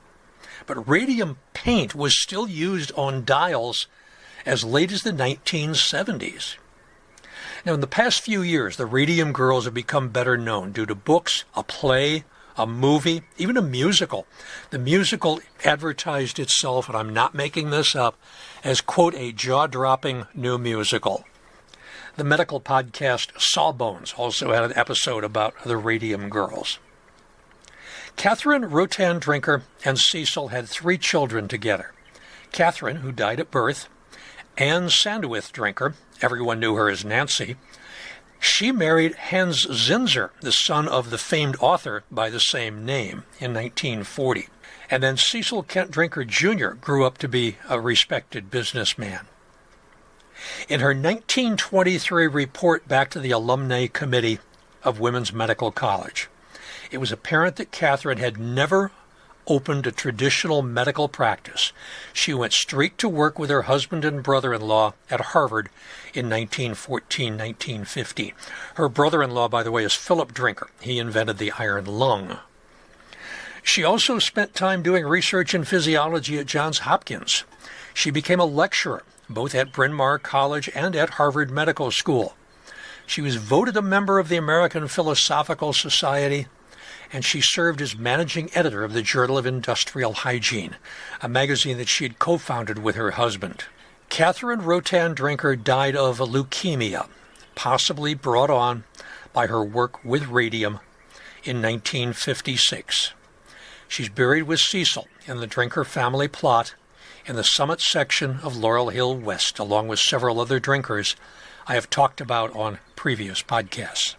But radium paint was still used on dials as late as the 1970s. Now, in the past few years, the Radium Girls have become better known due to books, a play, a movie, even a musical. The musical advertised itself, and I'm not making this up, as, quote, a jaw-dropping new musical. The medical podcast Sawbones also had an episode about the Radium Girls. Catherine Rotan Drinker and Cecil had 3 children together. Catherine, who died at birth, Anne Sandwith Drinker, everyone knew her as Nancy. She married Hans Zinzer, the son of the famed author by the same name, in 1940. And then Cecil Kent Drinker Jr. grew up to be a respected businessman. In her 1923 report back to the Alumni Committee of Women's Medical College, it was apparent that Catherine had never opened a traditional medical practice. She went straight to work with her husband and brother-in-law at Harvard in 1914-1915. Her brother-in-law, by the way, is Philip Drinker. He invented the iron lung. She also spent time doing research in physiology at Johns Hopkins. She became a lecturer, both at Bryn Mawr College and at Harvard Medical School. She was voted a member of the American Philosophical Society, and she served as managing editor of the Journal of Industrial Hygiene, a magazine that she had co-founded with her husband. Catherine Rotan Drinker died of leukemia, possibly brought on by her work with radium in 1956. She's buried with Cecil in the Drinker family plot in the Summit section of Laurel Hill West, along with several other drinkers I have talked about on previous podcasts.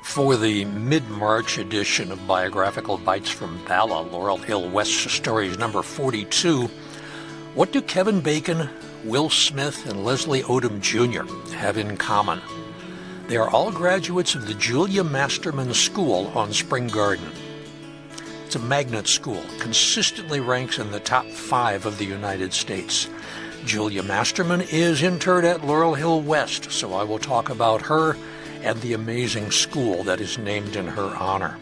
For the mid-March edition of Biographical Bites from Bala, Laurel Hill West Stories number 42, what do Kevin Bacon, Will Smith, and Leslie Odom Jr. have in common? They are all graduates of the Julia Masterman School on Spring Garden. It's a magnet school, consistently ranks in the top 5 of the United States. Julia Masterman is interred at Laurel Hill West, so I will talk about her and the amazing school that is named in her honor.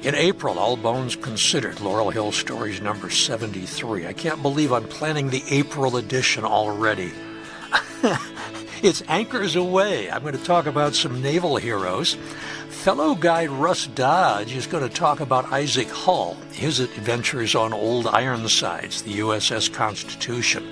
In April, All Bones Considered, Laurel Hill Stories number 73. I can't believe I'm planning the April edition already. It's Anchors Aweigh. I'm going to talk about some naval heroes. Fellow guide Russ Dodge is going to talk about Isaac Hull, his adventures on Old Ironsides, the USS Constitution.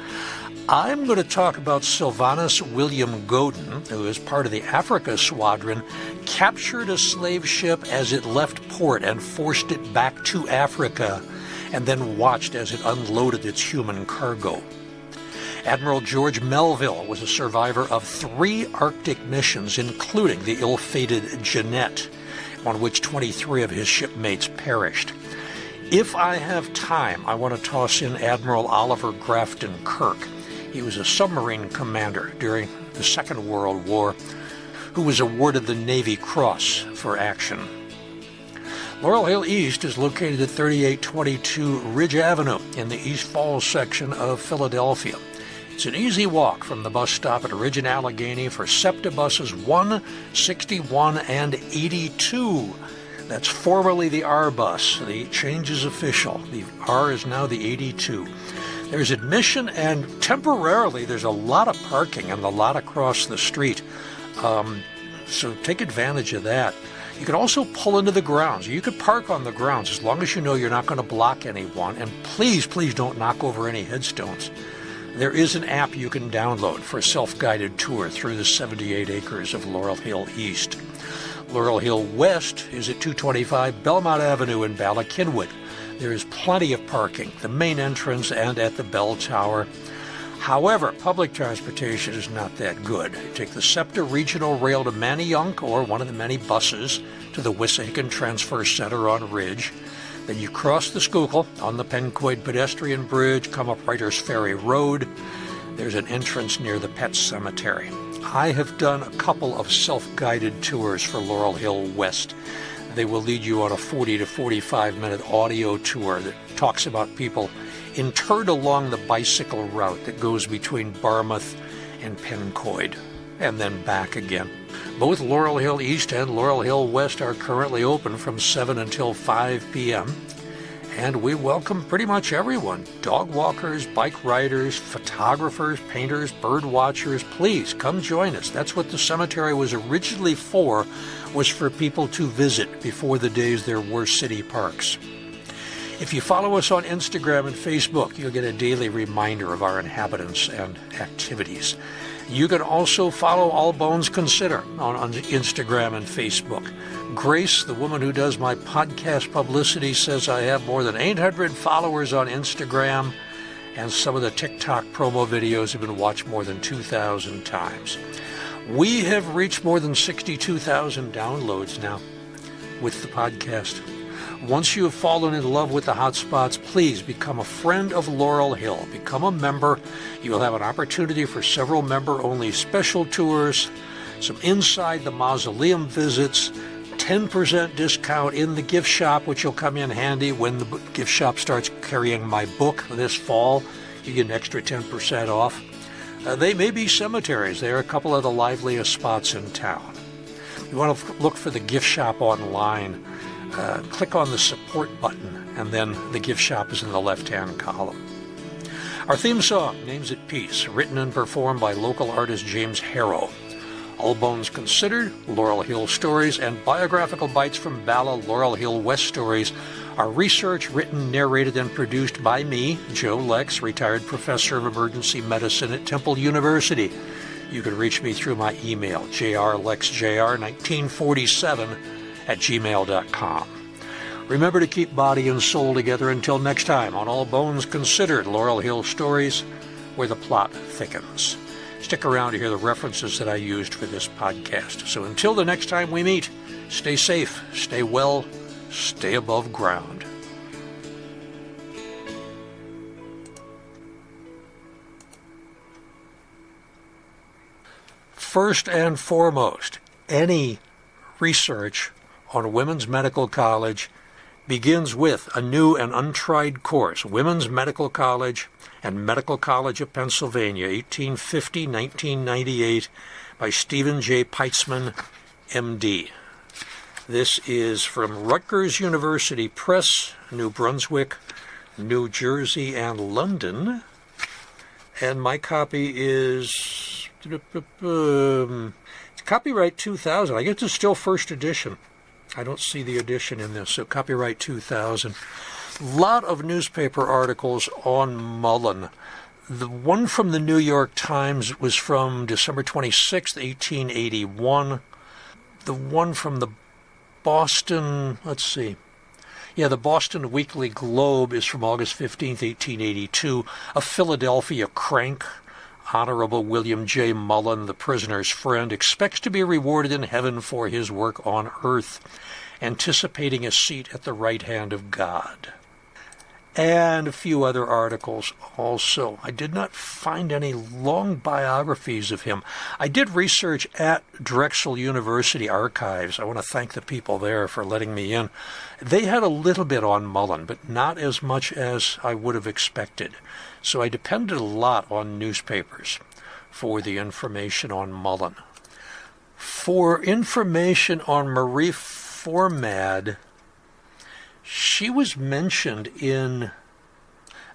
I'm going to talk about Sylvanus William Godin, who is part of the Africa Squadron, captured a slave ship as it left port and forced it back to Africa, and then watched as it unloaded its human cargo. Admiral George Melville was a survivor of 3 Arctic missions, including the ill-fated Jeannette, on which 23 of his shipmates perished. If I have time, I want to toss in Admiral Oliver Grafton Kirk. He was a submarine commander during the Second World War, who was awarded the Navy Cross for action. Laurel Hill East is located at 3822 Ridge Avenue in the East Falls section of Philadelphia. It's an easy walk from the bus stop at Ridge and Allegheny for SEPTA buses 1, 61, and 82. That's formerly the R bus. The change is official. The R is now the 82. There's admission, and temporarily there's a lot of parking and a lot across the street. So take advantage of that. You can also pull into the grounds. You could park on the grounds as long as you know you're not going to block anyone. And please, please don't knock over any headstones. There is an app you can download for a self-guided tour through the 78 acres of Laurel Hill East. Laurel Hill West is at 225 Belmont Avenue in Bala Cynwyd. There is plenty of parking, the main entrance and at the bell tower. However, public transportation is not that good. You take the SEPTA Regional Rail to Manayunk or one of the many buses to the Wissahickon Transfer Center on Ridge. Then you cross the Schuylkill on the Pencoid Pedestrian Bridge, come up Writers Ferry Road. There's an entrance near the Pet Cemetery. I have done a couple of self-guided tours for Laurel Hill West. They will lead you on a 40 to 45-minute audio tour that talks about people interred along the bicycle route that goes between Barmouth and Pencoid, and then back again. Both Laurel Hill East and Laurel Hill West are currently open from 7 until 5 p.m., and we welcome pretty much everyone. Dog walkers, bike riders, photographers, painters, bird watchers. Please come join us. That's what the cemetery was originally for, was for people to visit before the days there were city parks. If you follow us on Instagram and Facebook, you'll get a daily reminder of our inhabitants and activities. You can also follow All Bones Consider on Instagram and Facebook. Grace, the woman who does my podcast publicity, says I have more than 800 followers on Instagram, and some of the TikTok promo videos have been watched more than 2,000 times. We have reached more than 62,000 downloads now with the podcast. Once you have fallen in love with the hotspots, please become a friend of Laurel Hill. Become a member. You will have an opportunity for several member-only special tours, some inside the mausoleum visits, 10% discount in the gift shop, which will come in handy when the gift shop starts carrying my book this fall. You get an extra 10% off. They may be cemeteries. They are a couple of the liveliest spots in town. You want to look for the gift shop online. Click on the support button, and then the gift shop is in the left-hand column. Our theme song, Names at Peace, written and performed by local artist James Harrow. All Bones Considered, Laurel Hill Stories, and biographical bites from Bala Laurel Hill West Stories are research, written, narrated, and produced by me, Joe Lex, retired professor of emergency medicine at Temple University. You can reach me through my email, jrlexjr1947@gmail.com. Remember to keep body and soul together until next time on All Bones Considered, Laurel Hill Stories, where the plot thickens. Stick around to hear the references that I used for this podcast. So until the next time we meet, stay safe, stay well, stay above ground. First and foremost, any research on Women's Medical College begins with a new and untried course, Women's Medical College and Medical College of Pennsylvania, 1850-1998, by Stephen J. Peitzman, M.D. This is from Rutgers University Press, New Brunswick, New Jersey, and London. And my copy is copyright 2000. I guess it's still first edition. I don't see the edition in this, so copyright 2000. Lot of newspaper articles on Mullen. The one from the New York Times was from December 26, 1881. The one from the Boston, the Boston Weekly Globe is from August 15, 1882. A Philadelphia crank, Honorable William J. Mullen, the prisoner's friend, expects to be rewarded in heaven for his work on earth, anticipating a seat at the right hand of God. And a few other articles also. I did not find any long biographies of him. I did research at Drexel University Archives. I want to thank the people there for letting me in. They had a little bit on Mullen, but not as much as I would have expected. So I depended a lot on newspapers for the information on Mullen. For information on Marie Formad, she was mentioned in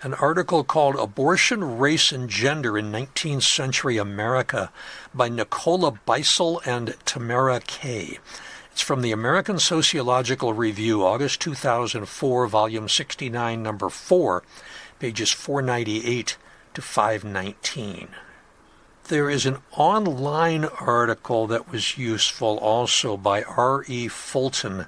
an article called Abortion, Race, and Gender in 19th Century America by Nicola Beisel and Tamara Kay. It's from the American Sociological Review, August 2004, volume 69, number 4, pages 498 to 519. There is an online article that was useful also by R.E. Fulton.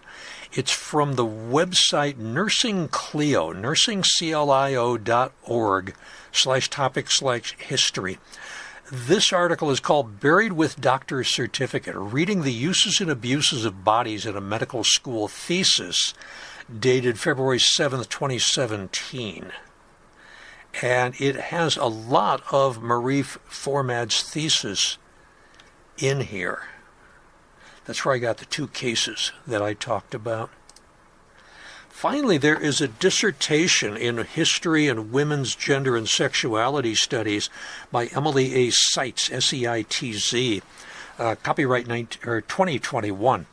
It's from the website Nursing Clio, nursingclio.org/topic/history. This article is called Buried with Doctor's Certificate, Reading the Uses and Abuses of Bodies in a Medical School Thesis, dated February 7th, 2017. And it has a lot of Marie Formad's thesis in here. That's where I got the 2 cases that I talked about. Finally, there is a dissertation in History and Women's Gender and Sexuality Studies by Emily A. Seitz, S-E-I-T-Z, copyright 2021.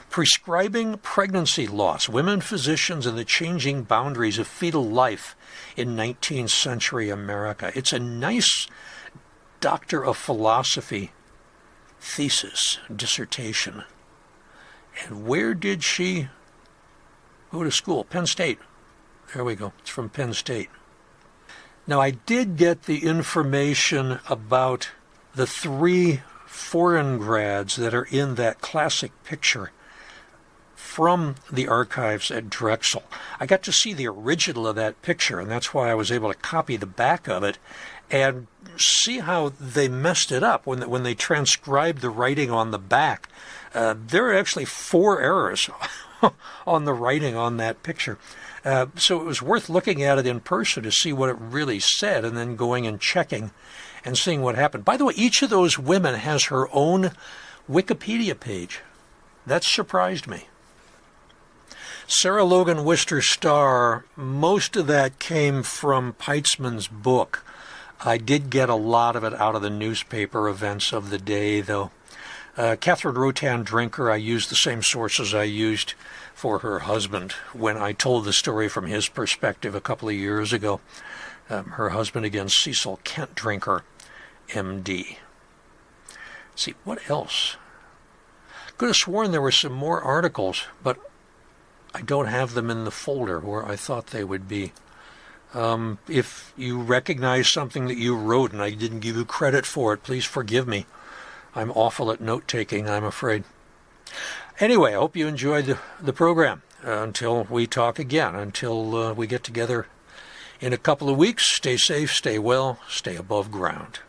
Prescribing Pregnancy Loss, Women Physicians and the Changing Boundaries of Fetal Life in 19th Century America. It's a nice Doctor of Philosophy thesis, dissertation. And where did she go to school? Penn State. There we go. It's from Penn State. Now, I did get the information about the 3 foreign grads that are in that classic picture from the archives at Drexel. I got to see the original of that picture, and that's why I was able to copy the back of it and see how they messed it up when they transcribed the writing on the back. There are actually 4 errors on the writing on that picture. So it was worth looking at it in person to see what it really said, and then going and checking and seeing what happened. By the way, each of those women has her own Wikipedia page. That surprised me. Sarah Logan Wister Starr, most of that came from Peitzman's book. I did get a lot of it out of the newspaper events of the day, though. Catherine Rotan Drinker, I used the same sources I used for her husband when I told the story from his perspective a couple of years ago. Her husband, again, Cecil Kent Drinker, M.D. See, what else? Could have sworn there were some more articles, but I don't have them in the folder where I thought they would be. If you recognize something that you wrote and I didn't give you credit for it, please forgive me. I'm awful at note-taking, I'm afraid. Anyway, I hope you enjoyed the program. Until we talk again, until we get together in a couple of weeks, stay safe, stay well, stay above ground.